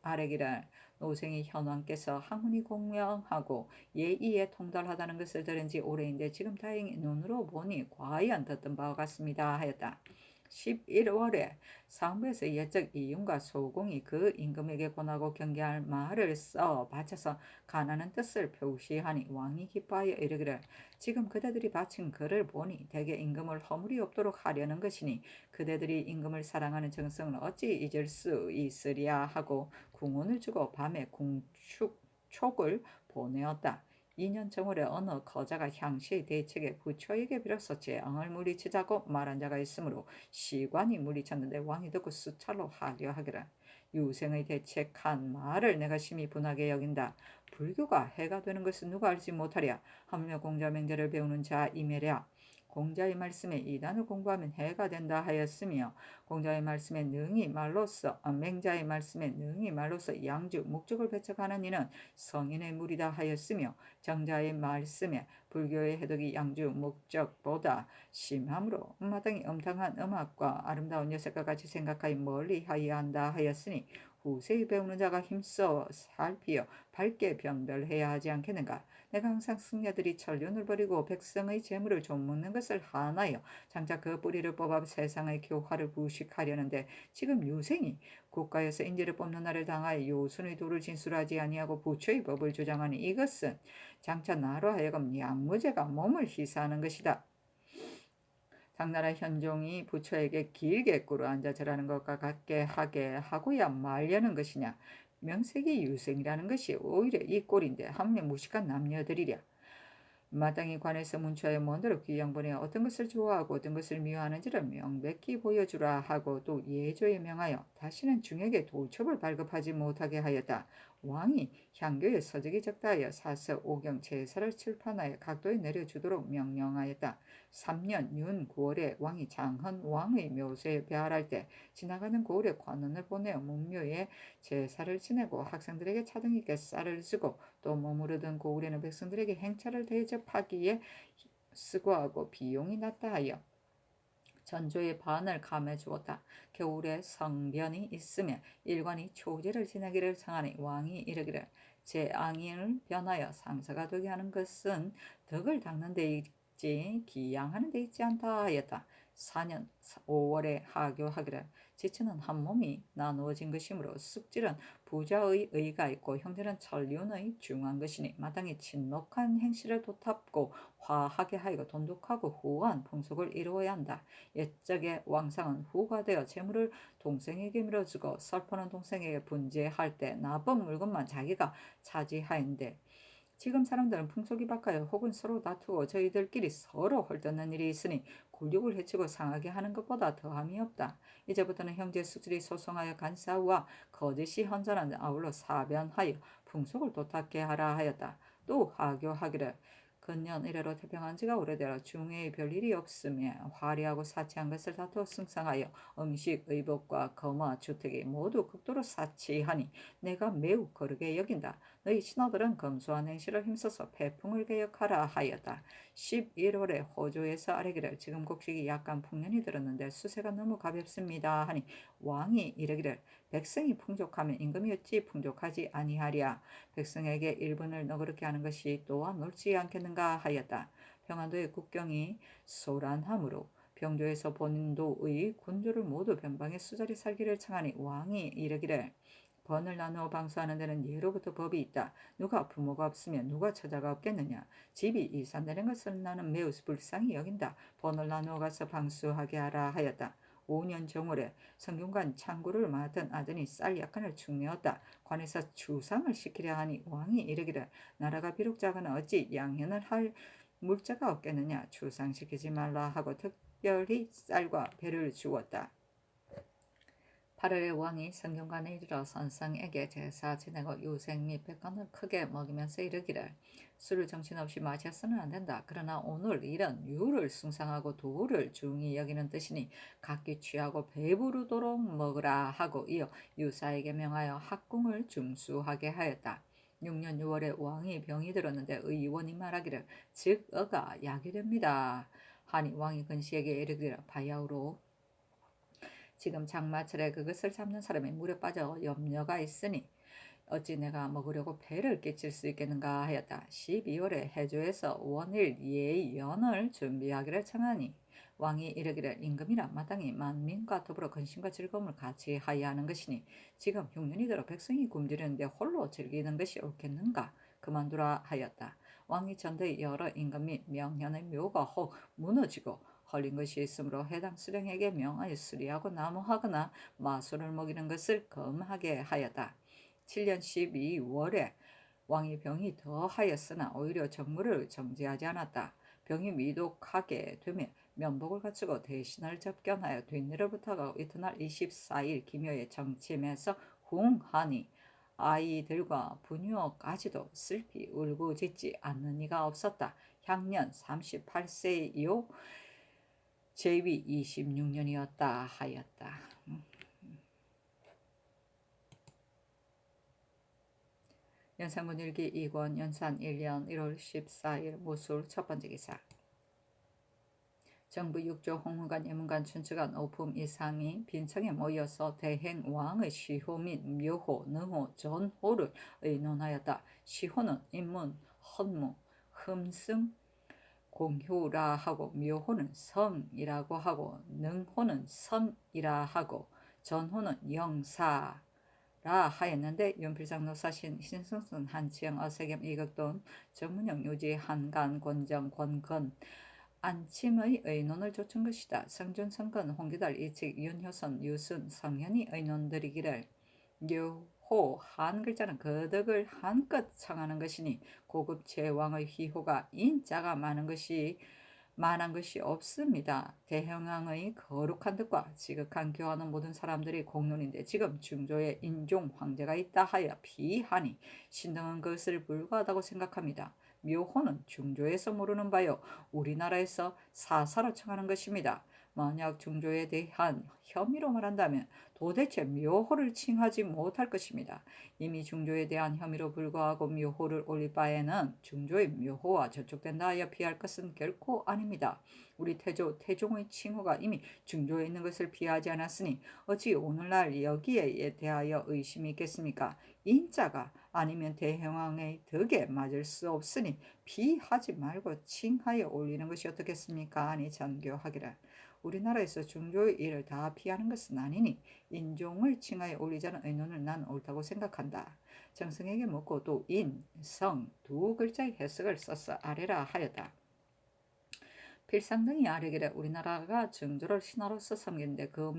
아뢰기를 노생이 현왕께서 학문이 공명하고 예의에 통달하다는 것을 들은 지 오래인데 지금 다행히 눈으로 보니 과연 듣던 바와 같습니다 하였다. 11월에 상부에서 예적 이윤과 소공이 그 임금에게 권하고 경계할 말을 써 바쳐서 가나는 뜻을 표시하니 왕이 기뻐하여 이르기를 지금 그대들이 바친 글을 보니 대개 임금을 허물이 없도록 하려는 것이니 그대들이 임금을 사랑하는 정성을 어찌 잊을 수 있으랴 하고 궁원을 주고 밤에 궁축촉을 보내었다. 2년 정월에 어느 거자가 향시의 대책에 부처에게 빌어서 재앙을 물리치자고 말한 자가 있으므로 시관이 물리쳤는데 왕이 듣고 수차로 하교하기를 유생의 대책한 말을 내가 심히 분하게 여긴다. 불교가 해가 되는 것은 누가 알지 못하랴. 하물며 공자 맹자를 배우는 자이매랴. 공자의 말씀에 이단을 공부하면 해가 된다 하였으며 공자의 말씀에 능히 말로써 맹자의 말씀에 능히 말로써 양주 목적을 배척하는 이는 성인의 무리다 하였으며 정자의 말씀에 불교의 해독이 양주 목적보다 심함으로 마땅히 음탕한 음악과 아름다운 여색과 같이 생각하여 멀리하여야 한다 하였으니 후세에 배우는 자가 힘써 살피어 밝게 변별해야 하지 않겠는가. 내가 항상 승려들이 천륜을 버리고 백성의 재물을 좀먹는 것을 하나여 장차 그 뿌리를 뽑아 세상의 교화를 부식하려는데 지금 유생이 국가에서 인재를 뽑는 날을 당하여 요순의 도를 진술하지 아니하고 부처의 법을 주장하니 이것은 장차 나로 하여금 양무제가 몸을 희사하는 것이다. 당나라 현종이 부처에게 길게 꿇어 앉아 절하는 것과 같게 하게 하고야 말려는 것이냐. 명색이 유생이라는 것이 오히려 이 꼴인데 하물며 무식한 남녀들이랴. 마땅히 관에서 문초하여 먼데로 귀양 보내어 어떤 것을 좋아하고 어떤 것을 미워하는지를 명백히 보여주라 하고 또 예조에 명하여 다시는 중에게 돌첩을 발급하지 못하게 하였다. 왕이 향교에 서적이 적다 하여 사서 오경 제사를 칠판하여 각도에 내려주도록 명령하였다. 3년 윤 9월에 왕이 장헌 왕의 묘소에 배할할 때 지나가는 고을에 관원을 보내어 문묘에 제사를 지내고 학생들에게 차등있게 쌀을 주고 또 머무르던 고을에는 백성들에게 행차를 대접하기에 수고하고 비용이 낮다 하여 전조의 반을 감해 주었다. 겨울에 성변이 있으며 일관이 초제를 지내기를 청하니 왕이 이르기를 재앙을 변하여 상사가 되게 하는 것은 덕을 닦는 데 있지 기양하는 데 있지 않다 하였다. 4년 5월에 하교하기를 지체는 한 몸이 나누어진 것이므로 쑥질은 부자의 의가 있고 형제는 천륜의 중한 것이니 마땅히 친록한 행실을 도탑고 화하게 하여 돈독하고 후한 풍속을 이루어야 한다. 옛적의 왕상은 후가 되어 재물을 동생에게 밀어주고 설포는 동생에게 분재할 때 나쁜 물건만 자기가 차지하였는데 지금 사람들은 풍속이 바뀌어 혹은 서로 다투고 저희들끼리 서로 헐뜯는 일이 있으니 굴욕을 해치고 상하게 하는 것보다 더함이 없다. 이제부터는 형제 수질이 소송하여 간사와 거짓이 헌전한 아울러 사변하여 풍속을 도탁게 하라 하였다. 또 하교하기를 근년 이래로 태평한 지가 오래되어 중외의 별일이 없으며 화려하고 사치한 것을 다투어 승상하여 음식, 의복과 거마, 주택이 모두 극도로 사치하니 내가 매우 거르게 여긴다. 너희 신하들은 검소한 행실을 힘써서 패풍을 개혁하라 하였다. 11월에 호조에서 아뢰기를 지금 곡식이 약간 풍년이 들었는데 수세가 너무 가볍습니다 하니 왕이 이르기를 백성이 풍족하면 임금이 어찌 풍족하지 아니하랴. 백성에게 일분을 너그럽게 하는 것이 또한 옳지 않겠는가 하였다. 평안도의 국경이 소란하므로 병조에서 본도의 군주를 모두 변방에 수자리 살기를 청하니 왕이 이르기를 번을 나누어 방수하는 데는 예로부터 법이 있다. 누가 부모가 없으면 누가 처자가 없겠느냐. 집이 이산되는 것을 나는 매우 불쌍히 여긴다. 번을 나누어 가서 방수하게 하라 하였다. 5년 정월에 성균관 창구를 맡은 아들이 쌀 약간을 축내었다. 관에서 추상을 시키려 하니 왕이 이르기를 나라가 비록 작으나 어찌 양현을 할 물자가 없겠느냐. 추상시키지 말라 하고 특별히 쌀과 배를 주었다. 8월에 왕이 성균관에 이르러 선상에게 제사 지내고 유생 및 백관을 크게 먹이면서 이르기를 술을 정신없이 마셔서는 안 된다. 그러나 오늘 이런 유를 숭상하고 도를 중히 여기는 뜻이니 각기 취하고 배부르도록 먹으라 하고 이어 유사에게 명하여 학궁을 중수하게 하였다. 6년 6월에 왕이 병이 들었는데 의원이 말하기를 즉 어가 약이 됩니다. 하니 왕이 근시에게 이르기를 바야흐로 지금 장마철에 그것을 잡는 사람이 물에 빠져 염려가 있으니 어찌 내가 먹으려고 배를 끼칠 수 있겠는가 하였다. 12월에 해조에서 원일 예연을 준비하기를 청하니 왕이 이르기를 임금이라 마땅히 만민과 더불어 근심과 즐거움을 같이 하여 하는 것이니 지금 흉년이 들어 백성이 굶주리는데 홀로 즐기는 것이 옳겠는가 그만두라 하였다. 왕이 전대의 여러 임금 및 명현의 묘가 혹 무너지고 헐린 것이 있으므로 해당 수령에게 명하여 수리하고 나무하거나 마술을 먹이는 것을 금하게 하였다. 7년 12월에 왕이 병이 더하였으나 오히려 정무를 정지하지 않았다. 병이 위독하게 되며 면복을 갖추고 대신을 접견하여 뒷내려부터 이튿날 24일 기묘에 정침해서 궁하니 아이들과 부녀까지도 슬피 울부짖지 않는 이가 없었다. 향년 38세이요 제위 26년이었다 하였다. 연산군 일기 2권 연산 1년 1월 14일 모술 첫 번째 기사. 정부 6조 홍무관 예문관 춘추관 오품 이상이 빈청에 모여서 대행왕의 시호 및 묘호, 능호, 전호를 의논하였다. 시호는 인문, 헌무, 흠승, 공효라 하고 묘호는 성이라고 하고 능호는 선이라 하고 전호는 영사라 하였는데 윤필상 노사신 신승순 한치영 어세겸 이극돈 정문영 유지 한간 권정 권건 안침의 의논을 좇은 것이다. 성준 성건 홍기달 이칙 윤효선 유순 성현이 의논들이기를 묘호 한 글자는 거덕을 한껏 청하는 것이니 고급 제왕의 휘호가 인자가 만한 것이 없습니다. 대형왕의 거룩한 뜻과 지극한 교화는 모든 사람들이 공론인데 지금 중조에 인종 황제가 있다 하여 비하니 신등은 그것을 불가하다고 생각합니다. 묘호는 중조에서 모르는 바요 우리나라에서 사사로 청하는 것입니다. 만약 중조에 대한 혐의로 말한다면 도대체 묘호를 칭하지 못할 것입니다. 이미 중조에 대한 혐의로 불구하고 묘호를 올릴 바에는 중조의 묘호와 저촉된다 하여 피할 것은 결코 아닙니다. 우리 태종의 칭호가 이미 중조에 있는 것을 피하지 않았으니 어찌 오늘날 여기에 대하여 의심이 있겠습니까? 인자가 아니면 대형왕의 덕에 맞을 수 없으니 비하지 말고 칭하여 올리는 것이 어떻겠습니까? 아니 전교하기를 우리나라에서 중조의 일을 다 피하는 것은 아니니 인종을 칭하여 올리자는 의논을 난 옳다고 생각한다. 정승에게 묻고 또 인, 성 두 글자의 해석을 써서 아래라 하였다. 필상 등이 아래기를 우리나라가 증조를 신화로서 섬기는데 그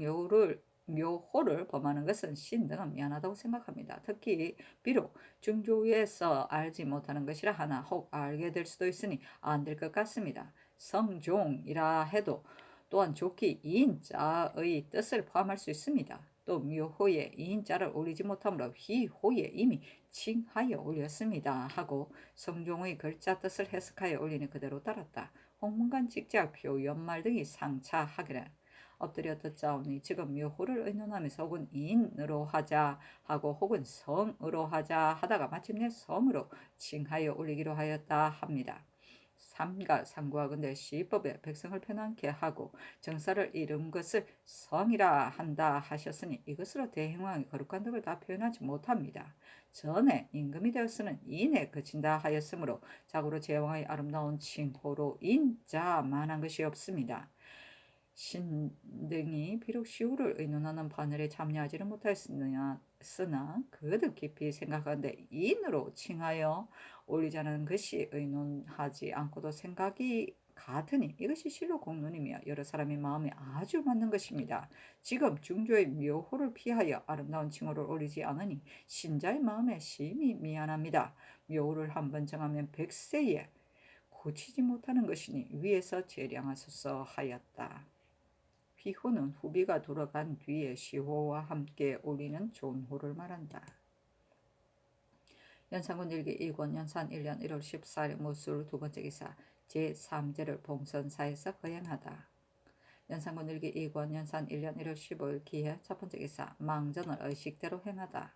묘호를 범하는 것은 신 등은 미안하다고 생각합니다. 특히 비록 중조에서 알지 못하는 것이라 하나 혹 알게 될 수도 있으니 안 될 것 같습니다. 성종이라 해도 또한 좋기 이인자의 뜻을 포함할 수 있습니다. 또 묘호에 이인자를 올리지 못하므로 휘호에 이미 칭하여 올렸습니다 하고 성종의 글자 뜻을 해석하여 올리니 그대로 따랐다. 홍문관 직작표 연말 등이 상차하기를 엎드려 듣자오니 지금 묘호를 의논하면서 혹은 인으로 하자 하고 혹은 성으로 하자 하다가 마침내 성으로 칭하여 올리기로 하였다 합니다. 삼가 상구하건대 시법에 백성을 편안케 하고 정사를 이룬 것을 성이라 한다 하셨으니 이것으로 대행왕이 거룩한 덕을 다 표현하지 못합니다. 전에 임금이 되었으는 인에 그친다 하였으므로 자고로 제왕의 아름다운 칭호로 인자만한 것이 없습니다. 신등이 비록 시호를 의논하는 바늘에 참여하지는 못하였으나 그득 깊이 생각하는데 인으로 칭하여 올리자는 것이 의논하지 않고도 생각이 같으니 이것이 실로 공론이며 여러 사람의 마음에 아주 맞는 것입니다. 지금 중조의 묘호를 피하여 아름다운 칭호를 올리지 않으니 신자의 마음에 심히 미안합니다. 묘호를 한번 정하면 백세에 고치지 못하는 것이니 위에서 재량하소서 하였다. 휘호는 후비가 돌아간 뒤에 시호와 함께 올리는 존호를 말한다. 연산군 일기 1권 연산 1년 1월 14일 무술 두 번째 기사 제3제를 봉선사에서 거행하다. 연산군 일기 2권 연산 1년 1월 15일 기해 첫 번째 기사 망전을 의식대로 행하다.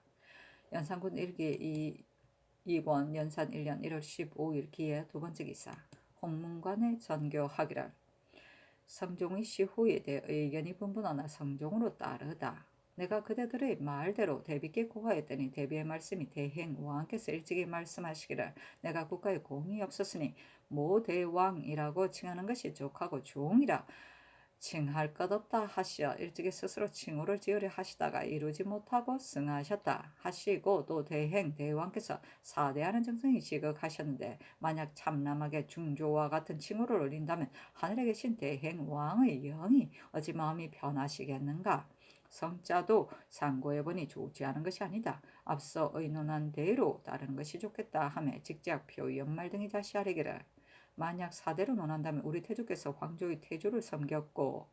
연산군 일기 2권 연산 1년 1월 15일 기해 두 번째 기사 홍문관에 전교하기를 성종의 시호에 대해 의견이 분분하나 성종으로 따르다. 내가 그대들의 말대로 대비께 고하였더니 대비의 말씀이 대행 왕께서 일찍이 말씀하시기를 내가 국가에 공이 없었으니 모대왕이라고 칭하는 것이 족하고 종이라 칭할 것 없다 하시어 일찍이 스스로 칭호를 지으려 하시다가 이루지 못하고 승하셨다 하시고 또 대행 대왕께서 사대하는 정성이 지극하셨는데 만약 참남하게 중조와 같은 칭호를 올린다면 하늘에 계신 대행 왕의 영이 어찌 마음이 변하시겠는가. 성자도 상고해보니 좋지 않은 것이 아니다. 앞서 의논한 대로 따르는 것이 좋겠다 하며 직작표 연말 등이 다시 아뢰기를 만약 사대로 논한다면 우리 태조께서 황조의 태조를 섬겼고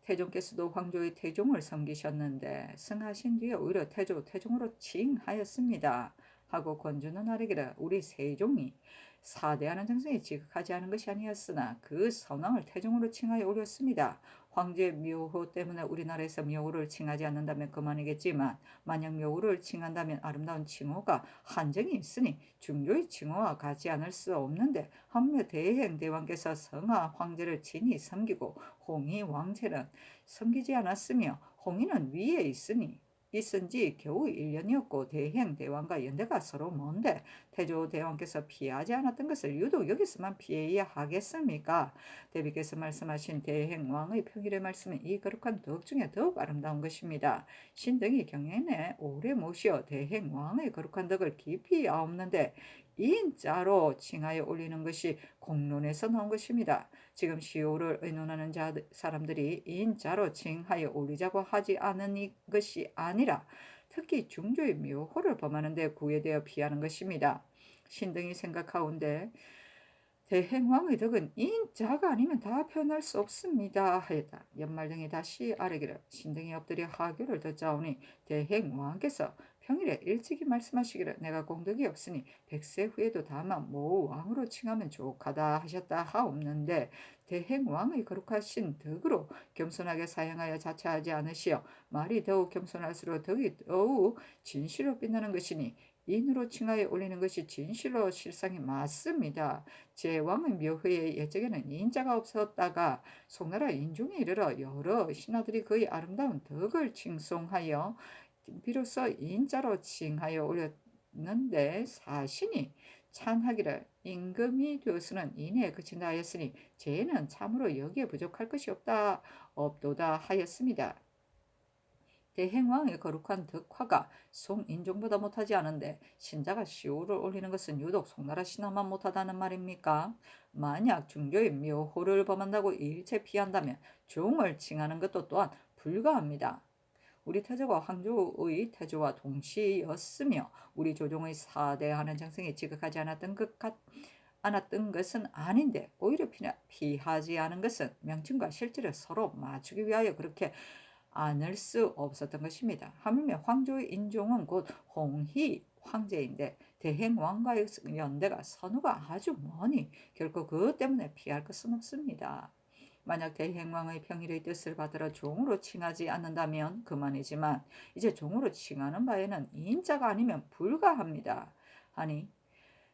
태종께서도 황조의 태종을 섬기셨는데 승하신 뒤에 오히려 태종으로 칭하였습니다. 하고 권주는 아뢰기를 우리 세종이 사대하는 정성이 지극하지 않은 것이 아니었으나 그 선왕을 태종으로 칭하여 올렸습니다. 황제의 묘호 때문에 우리나라에서 묘호를 칭하지 않는다면 그만이겠지만 만약 묘호를 칭한다면 아름다운 칭호가 한정이 있으니 중조의 칭호와 같지 않을 수 없는데 하물며 대행 대왕께서 성하 황제를 친히 섬기고 홍희 왕제는 섬기지 않았으며 홍희는 위에 있은지 겨우 1년이었고 대행 대왕과 연대가 서로 먼데 태조 대왕께서 피하지 않았던 것을 유독 여기서만 피해야 하겠습니까? 대비께서 말씀하신 대행 왕의 평일의 말씀은 이 거룩한 덕 중에 더욱 아름다운 것입니다. 신등이 경연에 오래 모시어 대행 왕의 거룩한 덕을 깊이 아옵는데 인자로 칭하여 올리는 것이 공론에서 나온 것입니다. 지금 시호를 의논하는 사람들이 인자로 칭하여 올리자고 하지 않은 것이 아니라 특히 중조의 묘호를 범하는 데 구애되어 피하는 것입니다. 신등이 생각하온데 대행왕의 덕은 인자가 아니면 다 표현할 수 없습니다 하였다. 연말 등이 다시 아뢰기를 신등이 엎드려 하교를 듣자오니 대행왕께서 평일에 일찍이 말씀하시기를 내가 공덕이 없으니 100세 후에도 다만 모 왕으로 칭하면 좋하다 하셨다 하옵는데 대행왕의 거룩하신 덕으로 겸손하게 사행하여 자처하지 않으시어 말이 더욱 겸손할수록 덕이 더욱 진실로 빛나는 것이니 인으로 칭하여 올리는 것이 진실로 실상이 맞습니다. 제왕의 묘회의 예적에는 인자가 없었다가 송나라 인종에 이르러 여러 신하들이 그의 아름다운 덕을 칭송하여 비로소 인자로 칭하여 올렸는데 사신이 찬하기를 임금이 되어서는 인에 그친다 하였으니 죄는 참으로 여기에 부족할 것이 없도다 하였습니다. 대행왕의 거룩한 덕화가 송인종보다 못하지 않은데 신자가 시호를 올리는 것은 유독 송나라 신하만 못하다는 말입니까? 만약 중조의 묘호를 범한다고 일체 피한다면 종을 칭하는 것도 또한 불가합니다. 우리 태조가 황조의 태조와 동시였으며 우리 조종의 사대하는 정성이 지극하지 않았던 것은 아닌데 오히려 피하지 않은 것은 명칭과 실제를 서로 맞추기 위하여 그렇게 않을 수 없었던 것입니다. 하물며 황조의 인종은 곧 홍희 황제인데 대행왕과의 연대가 선후가 아주 머니 결코 그 때문에 피할 것은 없습니다. 만약 대행왕의 평일의 뜻을 받들어 종으로 칭하지 않는다면 그만이지만 이제 종으로 칭하는 바에는 인자가 아니면 불가합니다. 하니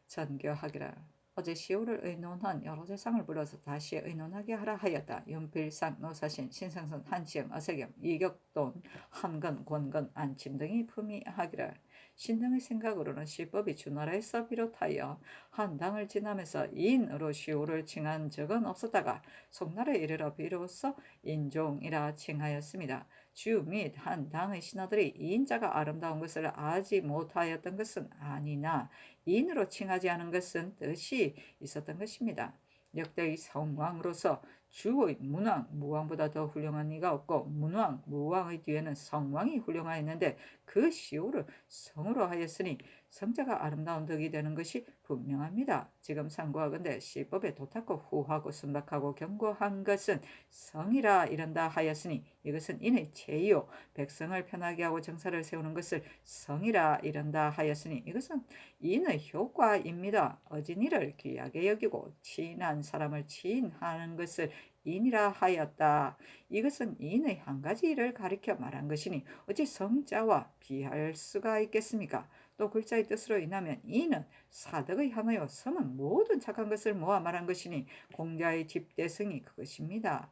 전교하기라. 어제 시호를 의논한 여러 재상을 불러서 다시 의논하게 하라 하였다. 윤필상, 노사신, 신상선, 한치영, 어세겸, 이격돈, 함건, 권건, 안침 등이 품위하기를. 신등의 생각으로는 시법이 주나라에서 비롯하여 한 당을 지나면서 인으로 시호를 칭한 적은 없었다가 송나라에 이르러 비로소 인종이라 칭하였습니다. 주 및 한 당의 신하들이 인자가 아름다운 것을 알지 못하였던 것은 아니나 인으로 칭하지 않은 것은 뜻이 있었던 것입니다. 역대의 성왕으로서 주의 문왕, 무왕보다 더 훌륭한 이가 없고 문왕, 무왕의 뒤에는 성왕이 훌륭하였는데 그 시호를 성으로 하였으니 성자가 아름다운 덕이 되는 것이 분명합니다. 지금 상고하건대 시법에 도탁고 후하고 순박하고 견고한 것은 성이라 이른다 하였으니 이것은 인의 죄요 백성을 편하게 하고 정사를 세우는 것을 성이라 이른다 하였으니 이것은 인의 효과입니다. 어진이를 귀하게 여기고 친한 사람을 친하는 것을 인이라 하였다. 이것은 인의 한 가지 일을 가리켜 말한 것이니 어찌 성자와 비할 수가 있겠습니까? 또 글자의 뜻으로 인하면 인은 사덕의 하나요 성은 모든 착한 것을 모아 말한 것이니 공자의 집대성이 그것입니다.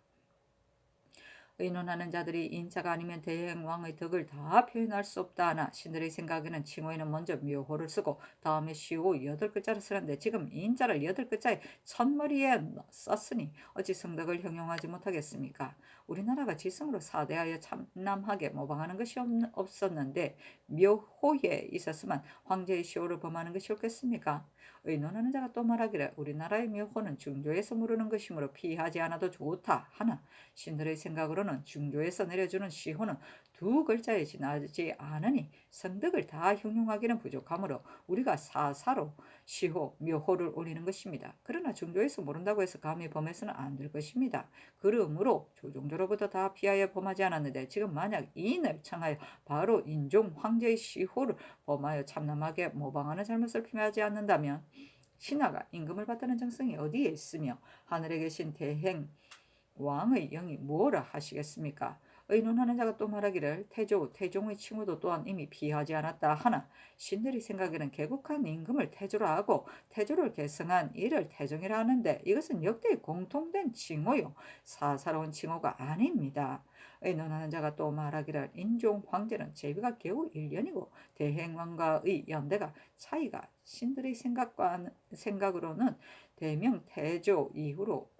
의논하는 자들이 인자가 아니면 대행왕의 덕을 다 표현할 수 없다 하나 신들의 생각에는 칭호에는 먼저 묘호를 쓰고 다음에 시호 8글자를 쓰는데 지금 인자를 8글자에 첫머리에 썼으니 어찌 성덕을 형용하지 못하겠습니까? 우리나라가 지성으로 사대하여 참남하게 모방하는 것이 없었는데 묘호에 있었으면 황제의 시호를 범하는 것이 옳겠습니까? 의논하는 자가 또 말하기를 우리나라의 묘호는 중조에서 무르는 것이므로 피하지 않아도 좋다 하나 신들의 생각으로는 중조에서 내려주는 시호는 2글자에 지나지 않으니 성덕을 다 형용하기는 부족하므로 우리가 사사로 시호, 묘호를 올리는 것입니다. 그러나 중조에서 모른다고 해서 감히 범해서는 안 될 것입니다. 그러므로 조종조로부터 다 피하여 범하지 않았는데 지금 만약 인을 청하여 바로 인종 황제의 시호를 범하여 참남하게 모방하는 잘못을 피하지 않는다면 신하가 임금을 받드는 정성이 어디에 있으며 하늘에 계신 대행 왕의 영이 뭐라 하시겠습니까? 의논하는 자가 또 말하기를 태종의 칭호도 또한 이미 피하지 않았다 하나 신들이 생각에는 개국한 임금을 태조라 하고 태조를 계승한 이를 태종이라 하는데 이것은 역대 공통된 칭호요 사사로운 칭호가 아닙니다. 의논하는 자가 또 말하기를 인종 황제는 제비가 겨우 1년이고 대행왕과의 연대가 차이가 신들의 생각으로는 대명 태조 이후로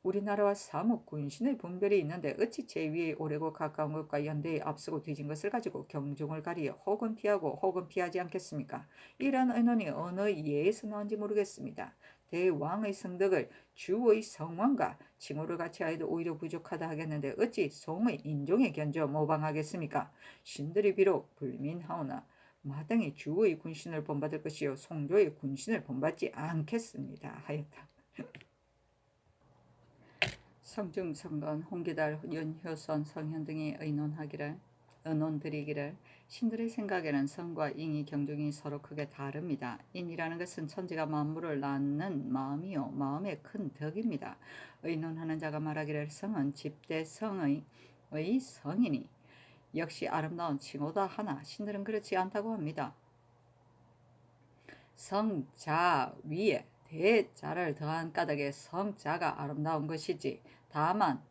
우리나라와 사뭇 군신의 분별이 있는데 어찌 제위에 오래고 가까운 것과 연대에 앞서고 뒤진 것을 가지고 경종을 가리어 혹은 피하고 혹은 피하지 않겠습니까? 이런 의논이 어느 예에서 나온지 모르겠습니다. 대왕의 성덕을 주의 성왕과 칭호를 같이 하여도 오히려 부족하다 하겠는데 어찌 송의 인종에 견져 모방하겠습니까? 신들이 비록 불민하오나 마땅히 주의 군신을 본받을 것이요 송조의 군신을 본받지 않겠습니다 하였다. 성중, 성건, 홍기달, 연효선, 성현 등이 의논드리기를 신들의 생각에는 성과 인이 경중이 서로 크게 다릅니다. 인이라는 것은 천지가 만물을 낳는 마음이요 마음의 큰 덕입니다. 의논하는 자가 말하기를 성은 집대성의 성이니 역시 아름다운 칭호다 하나 신들은 그렇지 않다고 합니다. 성자 위에 대자를 더한 까닭에 성자가 아름다운 것이지 다만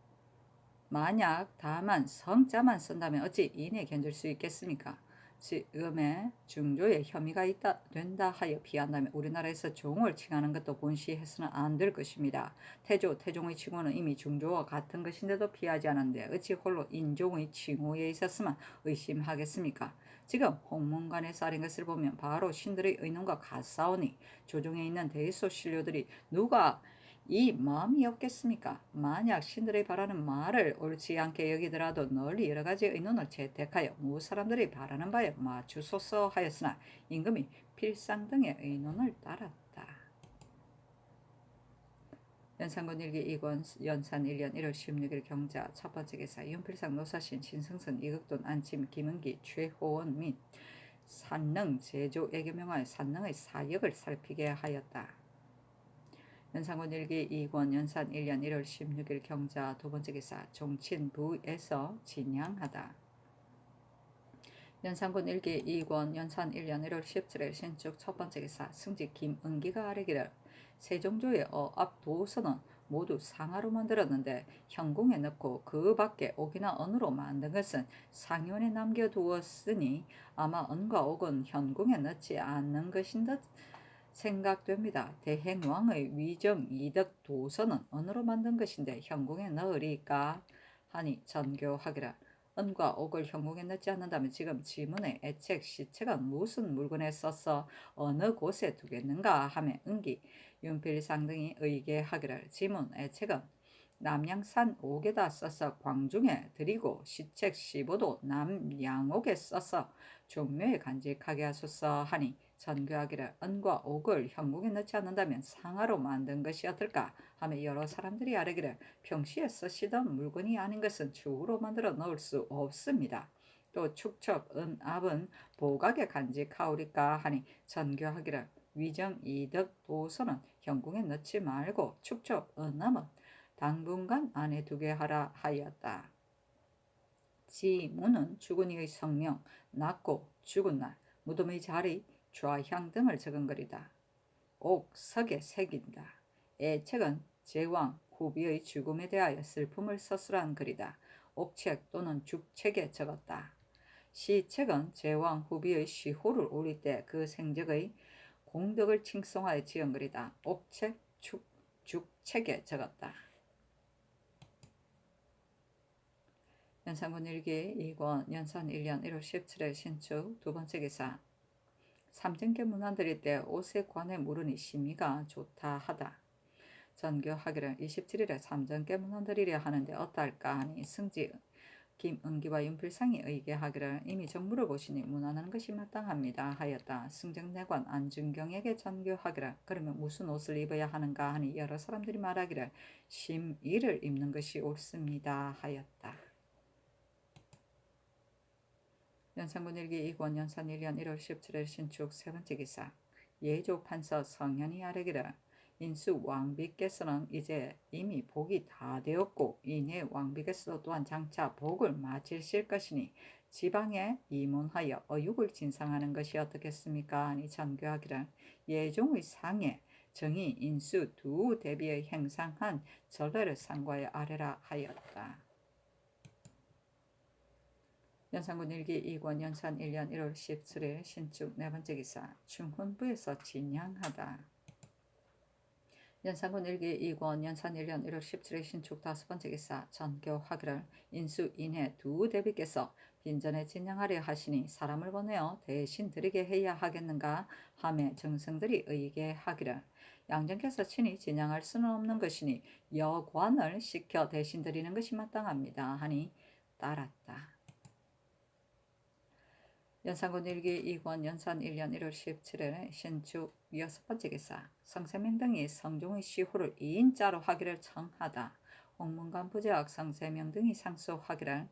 성자만 쓴다면 어찌 인에 견줄 수 있겠습니까? 지금의 중조에 혐의가 된다 하여 피한다면 우리나라에서 종을 칭하는 것도 본시해서는 안 될 것입니다. 태종의 칭호는 이미 중조와 같은 것인데도 피하지 않았는데 어찌 홀로 인종의 칭호에 있었으면 의심하겠습니까? 지금 홍문관에 쌓인 것을 보면 바로 신들의 의논과 같사오니 조정에 있는 대소 신료들이 누가 이 마음이 없겠습니까? 만약 신들의 바라는 말을 옳지 않게 여기더라도 널리 여러 가지 의논을 채택하여 무사람들이 바라는 바에 맞추소서 하였으나 임금이 필상 등의 의논을 따랐다. 연산군 일기 2권 연산 1년 1월 16일 경자 첫 번째 기사 윤필상 노사신 신승선 이극돈 안침 김은기 최호원 및 산능 제조 애교명하여 산능의 사역을 살피게 하였다. 연산군 일기 2권 연산 1년 1월 16일 경자 두 번째 기사 종친부에서 진양하다. 연산군 일기 2권 연산 1년 1월 17일 신축 첫 번째 기사 승지 김은기가 아뢰기를 세종조의 어압 도서는 모두 상하로 만들었는데 현궁에 넣고 그 밖에 옥이나 언으로 만든 것은 상현에 남겨두었으니 아마 언과 옥은 현궁에 넣지 않는 것인 듯 생각됩니다. 대행왕의 위정 이덕 도서는 언으로 만든 것인데 현궁에 넣으리까 하니 전교하기라. 은과 옥을 현궁에 넣지 않는다면 지금 지문의 애책 시책은 무슨 물건에 써서 어느 곳에 두겠는가 하며 은기 윤필상 등이 의계하기를 지문 애책은 남양산 옥에다 써서 광중에 드리고 시책 시보도 남양옥에 써서 종묘에 간직하게 하소서 하니 전교하기를 은과 옥을 현궁에 넣지 않는다면 상하로 만든 것이 어떨까 하며 여러 사람들이 아뢰기를 평시에 쓰시던 물건이 아닌 것은 추후로 만들어 넣을 수 없습니다. 또 축척 은압은 보각에 간직하오리까 하니 전교하기를 위정 이덕 도서는 현궁에 넣지 말고 축척 은압은 당분간 안에 두게 하라 하였다. 지문은 죽은 이의 성명, 낳고 죽은 날, 무덤의 자리, 좌향 등을 적은 글이다. 옥, 석에 새긴다. 애책은 제왕, 후비의 죽음에 대하여 슬픔을 서술한 글이다. 옥책 또는 죽책에 적었다. 시책은 제왕, 후비의 시호를 올릴 때 그 생적의 공덕을 칭송하여 지은 글이다. 옥책, 죽책에 적었다. 연산군 일기 2권 연산 1년 1월 17일 신축 두 번째 기사 삼정계 문안드릴 때 옷에 관해 물으니 심의가 좋다 하다. 전교하기를 27일에 삼정계 문안드리려 하는데 어떨까 하니 승지 김은기와 윤필상이 의계하기를 이미 정무를 보시니 문안하는 것이 마땅합니다 하였다. 승정내관 안준경에게 전교하기를 그러면 무슨 옷을 입어야 하는가 하니 여러 사람들이 말하기를 심의를 입는 것이 옳습니다 하였다. 연산군 일기 2권 연산 1년 1월 17일 신축 세 번째 기사 예조 판서 성현이 아뢰기를 인수 왕비께서는 이제 이미 복이 다 되었고 이내 왕비께서도 또한 장차 복을 마치실 것이니 지방에 이문하여 어육을 진상하는 것이 어떻겠습니까? 하니 전교하기를 예종의 상에 정의 인수 두 대비의 행상한 전례를 상고하여 아뢰라 하였다. 연산군 일기 2권 연산 1년 1월 17일 신축 네 번째 기사 충훈부에서 진양하다. 연산군 일기 2권 연산 1년 1월 17일 신축 다섯 번째 기사 전교하기를 인수 인해 두 대비께서 빈전에 진양하려 하시니 사람을 보내어 대신 드리게 해야 하겠는가 하며 정성들이 의계하기를 양정께서 친히 진양할 수는 없는 것이니 여관을 시켜 대신 드리는 것이 마땅합니다 하니 따랐다. 연산군 일기 2권 연산 1년 1월 17일 신축 여섯 번째 기사 성세명 등이 성종의 시호를 2인자로 하기를 청하다. 홍문관 부재학 성세명 등이 상소하기를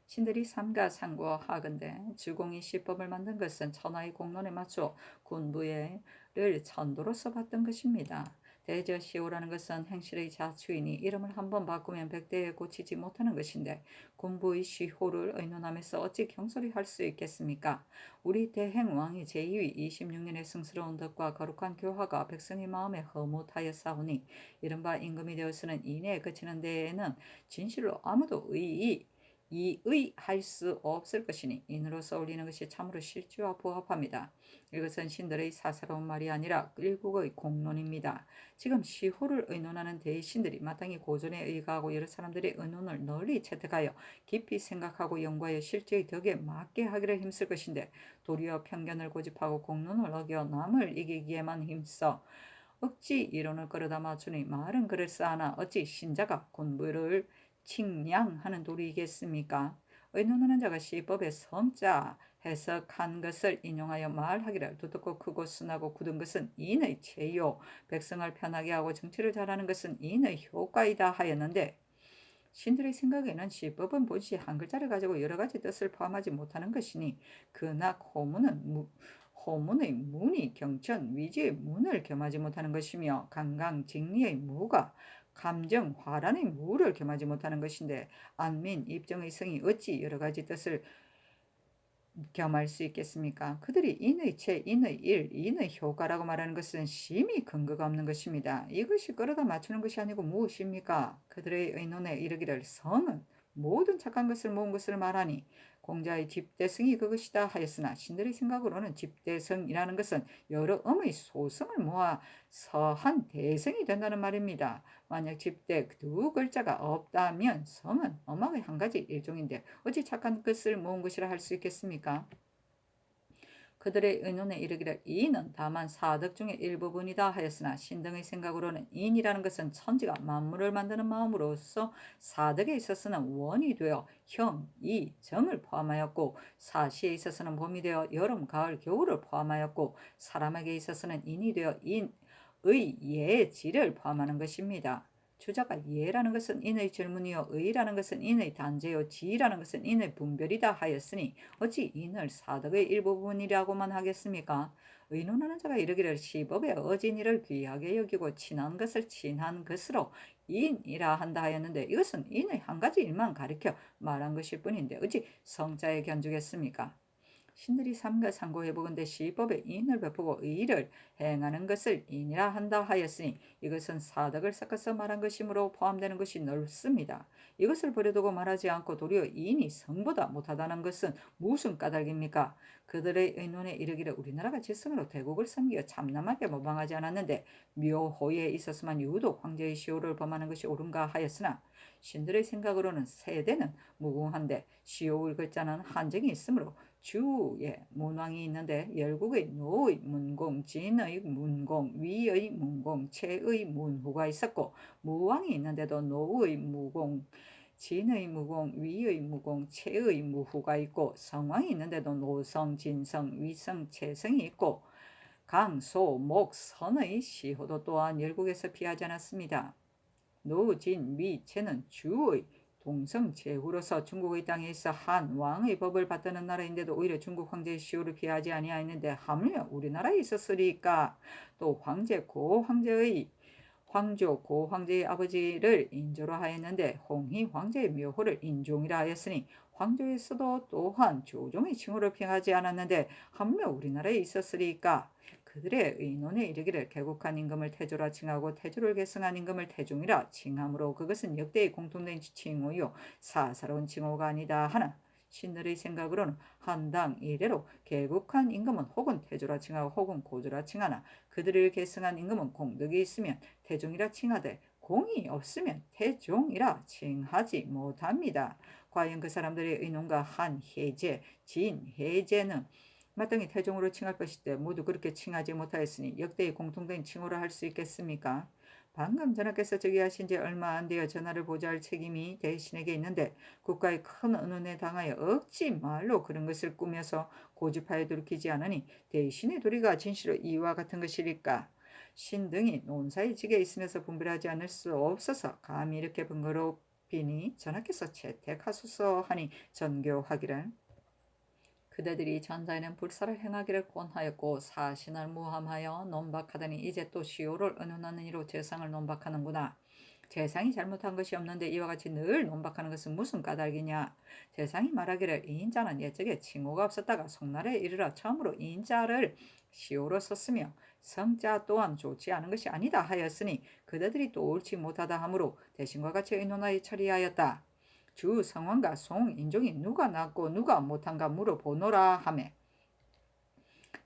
신들이 삼가 상고하건대 주공이 시법을 만든 것은 천하의 공론에 맞춰 군부를 천도로서 봤던 것입니다. 대저시호라는 것은 행실의 자추이니 이름을 한번 바꾸면 백대에 고치지 못하는 것인데 군부의 시호를 의논하면서 어찌 경솔히 할 수 있겠습니까? 우리 대행왕이 제2위 26년의 승스러운 덕과 거룩한 교화가 백성의 마음에 허무하였사오니 이른바 임금이 되어서는 이내에 그치는 데에는 진실로 아무도 의의 이의할 수 없을 것이니 인으로서 올리는 것이 참으로 실지와 부합합니다. 이것은 신들의 사사로운 말이 아니라 일국의 공론입니다. 지금 시호를 의논하는 대신들이 마땅히 고전에 의거하고 여러 사람들의 의논을 널리 채택하여 깊이 생각하고 연구하여 실제의 덕에 맞게 하기를 힘쓸 것인데 도리어 편견을 고집하고 공론을 어겨 남을 이기기에만 힘써 억지 이론을 끌어다 맞추니 말은 그럴싸하나 어찌 신자가 공부를 칭량하는 도리이겠습니까? 의논하는 자가 시법의 성자 해석한 것을 인용하여 말하기를 두텁고 크고 순하고 굳은 것은 인의 죄요 백성을 편하게 하고 정치를 잘하는 것은 인의 효과이다 하였는데 신들의 생각에는 시법은 본시 한 글자를 가지고 여러 가지 뜻을 포함하지 못하는 것이니 그나 호문의 문이 경천 위지의 문을 겸하지 못하는 것이며 강강직리의 무가 감정 화란의 무를 겸하지 못하는 것인데 안민 입정의 성이 어찌 여러 가지 뜻을 겸할 수 있겠습니까? 그들이 인의 채, 인의 일, 인의 효과라고 말하는 것은 심히 근거가 없는 것입니다. 이것이 끌어다 맞추는 것이 아니고 무엇입니까? 그들의 의논에 이르기를 성은 모든 착한 것을 모은 것을 말하니 공자의 집대성이 그것이다 하였으나 신들의 생각으로는 집대성이라는 것은 여러 음의 소성을 모아서 한 대성이 된다는 말입니다. 만약 집대 두 글자가 없다면 성은 음악의 한 가지 일종인데 어찌 착한 것을 모은 것이라 할 수 있겠습니까? 그들의 의논에 이르기를 이는 다만 사덕 중의 일부분이다 하였으나 신등의 생각으로는 인이라는 것은 천지가 만물을 만드는 마음으로서 사덕에 있어서는 원이 되어 형, 이, 정을 포함하였고 사시에 있어서는 봄이 되어 여름, 가을, 겨울을 포함하였고 사람에게 있어서는 인이 되어 인, 의, 예, 지를 포함하는 것입니다. 주자가 예라는 것은 인의 질문이요 의라는 것은 인의 단죄요 지라는 것은 인의 분별이다 하였으니 어찌 인을 사덕의 일부분이라고만 하겠습니까? 의논하는 자가 이르기를 시법의 어진 이를 귀하게 여기고 친한 것을 친한 것으로 인이라 한다 하였는데 이것은 인의 한 가지 일만 가리켜 말한 것일 뿐인데 어찌 성자에 견주겠습니까? 신들이 삼가 상고해보건대 시법에 인을 베푸고 의를 행하는 것을 인이라 한다 하였으니 이것은 사덕을 섞어서 말한 것이므로 포함되는 것이 넓습니다. 이것을 버려두고 말하지 않고 도리어 인이 성보다 못하다는 것은 무슨 까닭입니까? 그들의 의논에 이르기를 우리나라가 지성으로 대국을 섬기어 참남하게 모방하지 않았는데 묘호에 있어서만 유독 황제의 시호를 범하는 것이 옳은가 하였으나 신들의 생각으로는 세대는 무궁한데 시호의 글자는 한정이 있으므로 주에 문왕이 있는데 열국의 노의 문공, 진의 문공, 위의 문공, 채의 문후가 있었고 무왕이 있는데도 노의 무공, 진의 무공, 위의 무공, 채의 무후가 있고 성왕이 있는데도 노성, 진성, 위성, 채성이 있고 강, 소, 목, 선의 시호도 또한 열국에서 피하지 않았습니다. 노, 진, 위, 채는 주의 동성 제후로서 중국의 땅에 있어 한 왕의 법을 받드는 나라인데도 오히려 중국 황제의 시호를 피하지 아니하였는데 하물며 우리나라에 있었으리까? 또 황제 고 황제의 황조 고 황제의 아버지를 인조로 하였는데 홍희 황제의 묘호를 인종이라 하였으니 황조에서도 또한 조종의 칭호를 피하지 않았는데 하물며 우리나라에 있었으리까? 그들의 의논에 이르기를 개국한 임금을 태조라 칭하고 태조를 계승한 임금을 태종이라 칭하므로 그것은 역대의 공통된 칭호요 사사로운 칭호가 아니다 하나 신들의 생각으로는 한당 이래로 개국한 임금은 혹은 태조라 칭하고 혹은 고조라 칭하나 그들을 계승한 임금은 공덕이 있으면 태종이라 칭하되 공이 없으면 태종이라 칭하지 못합니다. 과연 그 사람들의 의논과 한해제, 진해제는 마땅히 태종으로 칭할 것인데 모두 그렇게 칭하지 못하였으니 역대의 공통된 칭호를 할 수 있겠습니까? 방금 전하께서 저기 하신 지 얼마 안 되어 전하를 보좌할 책임이 대신에게 있는데 국가의 큰 은은에 당하여 억지 말로 그런 것을 꾸며서 고집하여 돌이키지 않으니 대신의 도리가 진실로 이와 같은 것이리까? 신등이 논사의 직에 있으면서 분별하지 않을 수 없어서 감히 이렇게 번거롭히니 전하께서 채택하소서 하니 전교하기를 그대들이 전자에는 불사를 행하기를 권하였고 사신을 무함하여 논박하더니 이제 또 시호를 의논하는 이로 재상을 논박하는구나. 재상이 잘못한 것이 없는데 이와 같이 늘 논박하는 것은 무슨 까닭이냐. 재상이 말하기를 이인자는 옛적에 칭호가 없었다가 송날에 이르러 처음으로 이인자를 시호로 썼으며 성자 또한 좋지 않은 것이 아니다 하였으니 그대들이 또 옳지 못하다 하므로 대신과 같이 의논하여 처리하였다. 주 성왕과 송 인종이 누가 낫고 누가 못한가 물어보노라 하매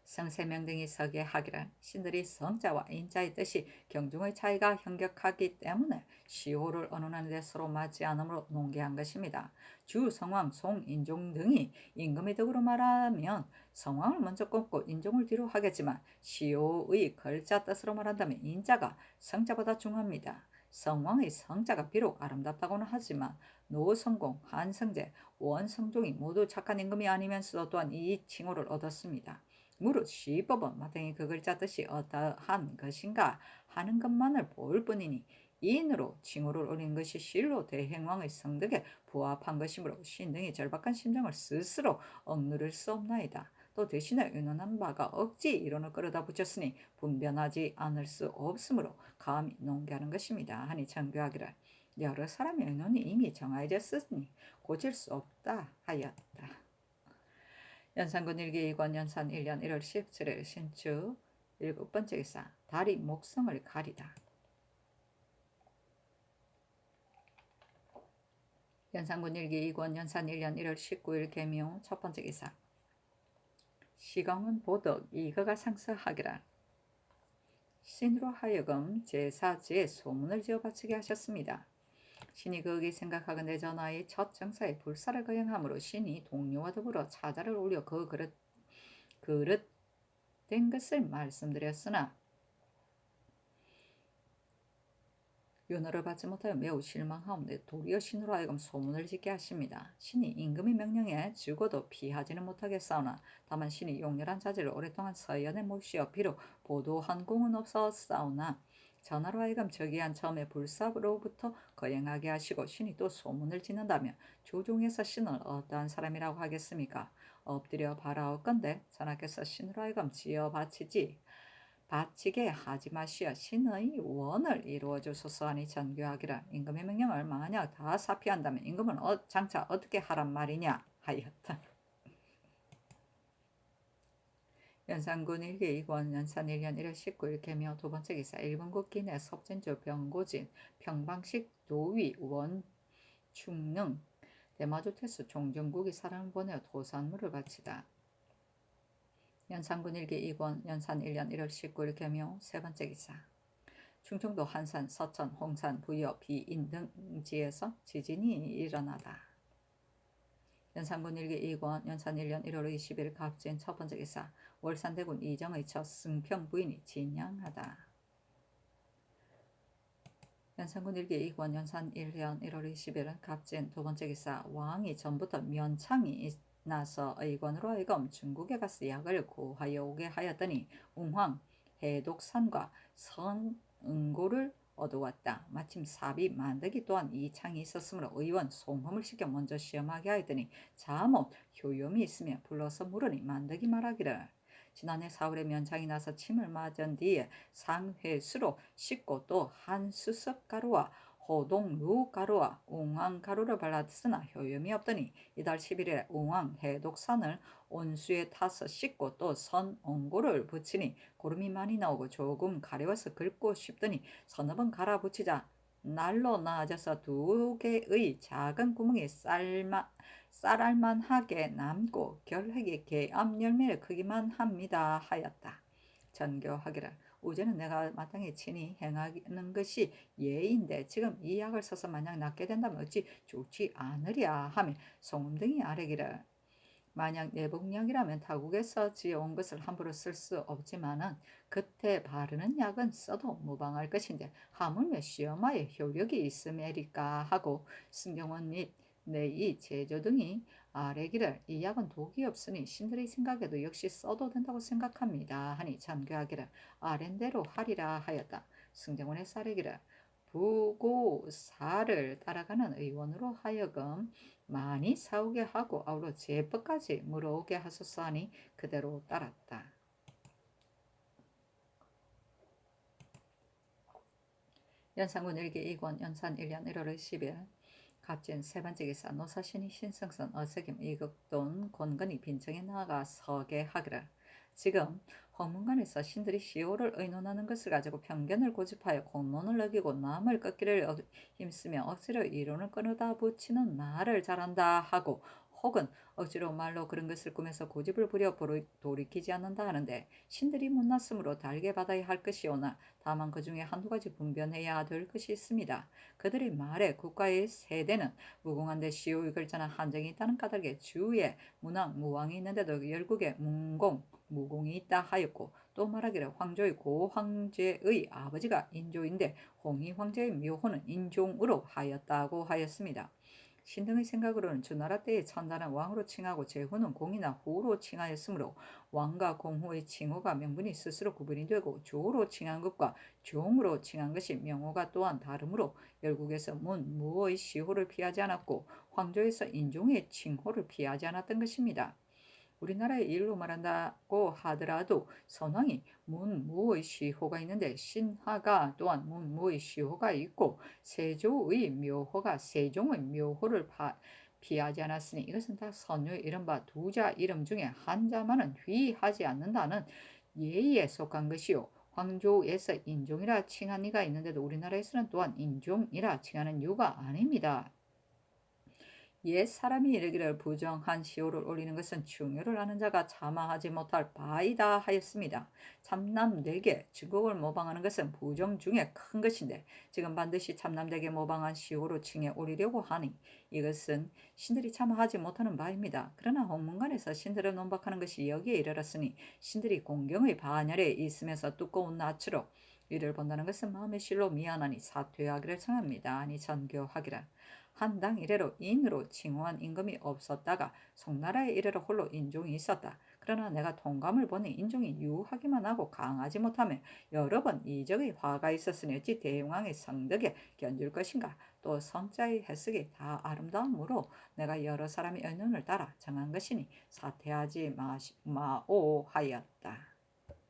성세명 등이 서게 하기를 신들이 성자와 인자의 뜻이 경중의 차이가 현격하기 때문에 시호를 언론하는 데 서로 맞지 않으므로 논개한 것입니다. 주, 성왕, 송, 인종 등이 임금의 덕으로 말하면 성왕을 먼저 꼽고 인종을 뒤로 하겠지만 시호의 글자 뜻으로 말한다면 인자가 성자보다 중요합니다. 성왕의 성자가 비록 아름답다고는 하지만 노성공, 한성제, 원성종이 모두 착한 임금이 아니면서도 또한 이 칭호를 얻었습니다. 무릇 시법은 마땅히 그 글자 뜻이 어떠한 것인가 하는 것만을 볼 뿐이니 이인으로 칭호를 올린 것이 실로 대행왕의 성덕에 부합한 것이므로 신등이 절박한 심정을 스스로 억누를 수 없나이다. 또 대신에 의논한 바가 억지 이론을 끌어다 붙였으니 분변하지 않을 수 없으므로 감히 논개하는 것입니다. 하니 정교하기를 여러 사람의 의논이 이미 정해졌으니 고칠 수 없다 하였다. 연산군 일기 2권 연산 1년 1월 17일 신축 7번째 기사 달이 목성을 가리다. 연산군 일기 2권 연산 1년 1월 19일 계묘 첫번째 기사 시강은 보덕 이거가 상서하기라. 신으로 하여금 제사지에 소문을 지어 바치게 하셨습니다. 신이 거기 생각하건대 전하의 첫 정사에 불사를 거행함으로 신이 동료와 더불어 차자를 올려 그 그릇된 것을 말씀드렸으나 윤허를 받지 못하여 매우 실망하옵는데 도리어 신으로 하여금 소문을 짓게 하십니다. 신이 임금의 명령에 죽어도 피하지는 못하겠사오나 다만 신이 용렬한 자질을 오랫동안 서연에 모시어 비록 보도한 공은 없었사오나 전하로 하여금 저기한 처음에 불사로부터 거행하게 하시고 신이 또 소문을 짓는다면 주중에서 신을 어떠한 사람이라고 하겠습니까? 엎드려 바라옵건대 전하께서 신으로 하여금 지어 바치게 하지 마시어 신의 원을 이루어 주소서 하니 전교하기를 임금의 명령을 만약 다 사피한다면 임금은 장차 어떻게 하란 말이냐 하였다. 연산군 일기 2권 연산 1년 1월 19일 계묘 두번째 기사 일본국 기내 섭진주 병고진 평방식 노위 원충능 대마주태수 종정국이 사람을 보내어 도산물을 바치다. 연산군 일기 2권 연산 1년 1월 19일 계묘 세번째 기사 충청도 한산, 서천, 홍산, 부여, 비인 등지에서 지진이 일어나다. 연산군 일기 2권 연산 1년 1월 20일 갑진 첫번째 기사 월산대군 이정의 처 승평 부인이 진양하다. 연산군 일기 2권 연산 1년 1월 20일 갑진 두번째 기사 왕이 전부터 면창이 나서 의관으로 하여금 중국에 가서 약을 구하여 오게 하였더니 웅황, 해독산과 성응고를 얻어왔다. 마침 사비 만덕이 또한 이 창이 있었으므로 의원 송험을 시켜 먼저 시험하게 하였더니 자못 효염이 있으며 불러서 물으니 만덕이 말하기를 지난해 4월에 면창이 나서 침을 맞은 뒤에 상회수로 씻고 또 한수석 가루와 호동루 가루와 웅황 가루를 발랐으나 효염이 없더니 이달 11일에 웅황 해독산을 온수에 타서 씻고 또 선옹고를 붙이니 고름이 많이 나오고 조금 가려워서 긁고 싶더니 서너 번 갈아붙이자 날로 나아져서 2개의 작은 구멍이 쌀알만하게 남고 결핵이 개암 열매를 크기만 합니다 하였다. 전교하기를 우제는 내가 마땅히 친히 행하는 것이 예인데 지금 이 약을 써서 만약 낫게 된다면 어찌 좋지 않으랴 하며 송음 등이 아뢰기를 만약 내복약이라면 타국에서 지어온 것을 함부로 쓸 수 없지만은 그때 바르는 약은 써도 무방할 것인데 하물며 시험하에 효력이 있음에리까 하고 승경원 및 내이 제조 등이 아뢰기를 이 약은 독이 없으니 신들의 생각에도 역시 써도 된다고 생각합니다 하니 전교하기를 아랜대로 하리라 하였다. 승정원의 사례기를 부고사를 따라가는 의원으로 하여금 많이 사오게 하고 아울러 제법까지 물어오게 하소서 하니 그대로 따랐다. 연산군 일기 2권 연산 1년 1월 20일 갑진 세번째 기사 노사신이 신성선 어색임 이극돈 권건이 빈청에 나가 서게 하기를 지금 허문간에서 신들이 시호를 의논하는 것을 가지고 편견을 고집하여 공론을 어기고 남을 꺾기를 힘쓰며 억지로 이론을 끊어다 붙이는 말을 잘한다 하고, 혹은 억지로 말로 그런 것을 꾸며서 고집을 부려 돌이키지 않는다 하는데, 신들이 못났으므로 달게 받아야 할 것이오나 다만 그 중에 한두 가지 분별해야 될 것이 있습니다. 그들의 말에 국가의 세대는 무궁한데 시호의 글자는 한정이 있다는 까닭에 주위에 문왕, 무왕이 있는데도 열국에 문공, 무공이 있다 하였고, 또 말하기를 황조의 고황제의 아버지가 인조인데 홍희 황제의 묘호는 인종으로 하였다고 하였습니다. 신등의 생각으로는 주나라 때의 천자는 왕으로 칭하고 제후는 공이나 후로 칭하였으므로 왕과 공후의 칭호가 명분이 스스로 구분이 되고, 주로 칭한 것과 종으로 칭한 것이 명호가 또한 다르므로 열국에서 문, 무의 시호를 피하지 않았고 황조에서 인종의 칭호를 피하지 않았던 것입니다. 우리나라의 일로 말한다고 하더라도 선왕이 문무의 시호가 있는데, 신하가 또한 문무의 시호가 있고, 세조의 묘호가 세종의 묘호를 피하지 않았으니 이것은 다 선유의 이른바 두 자 이름 중에 한 자만은 휘하지 않는다는 예의에 속한 것이요, 황조에서 인종이라 칭한 이가 있는데도 우리나라에서는 또한 인종이라 칭하는 이유가 아닙니다. 옛 사람이 이르기를 부정한 시호를 올리는 것은 중요를 아는 자가 자마하지 못할 바이다 하였습니다. 참남되게 증곡을 모방하는 것은 부정 중에 큰 것인데, 지금 반드시 참남되게 모방한 시호로 칭해 올리려고 하니 이것은 신들이 참아하지 못하는 바입니다. 그러나 홍문관에서 신들을 논박하는 것이 여기에 이르렀으니 신들이 공경의 반열에 있으면서 두꺼운 낯으로 이를 본다는 것은 마음의 실로 미안하니 사퇴하기를 청합니다. 아니 전교하기라. 한당 이래로 인으로 칭호한 임금이 없었다가 송나라에 이래로 홀로 인종이 있었다. 그러나 내가 통감을 보니 인종이 유하기만 하고 강하지 못하며 여러 번 이적의 화가 있었으니 어찌 대왕의 성덕에 견줄 것인가. 또 성자의 해석이 다 아름다움으로 내가 여러 사람의 의논을 따라 정한 것이니 사퇴하지 마오 하였다.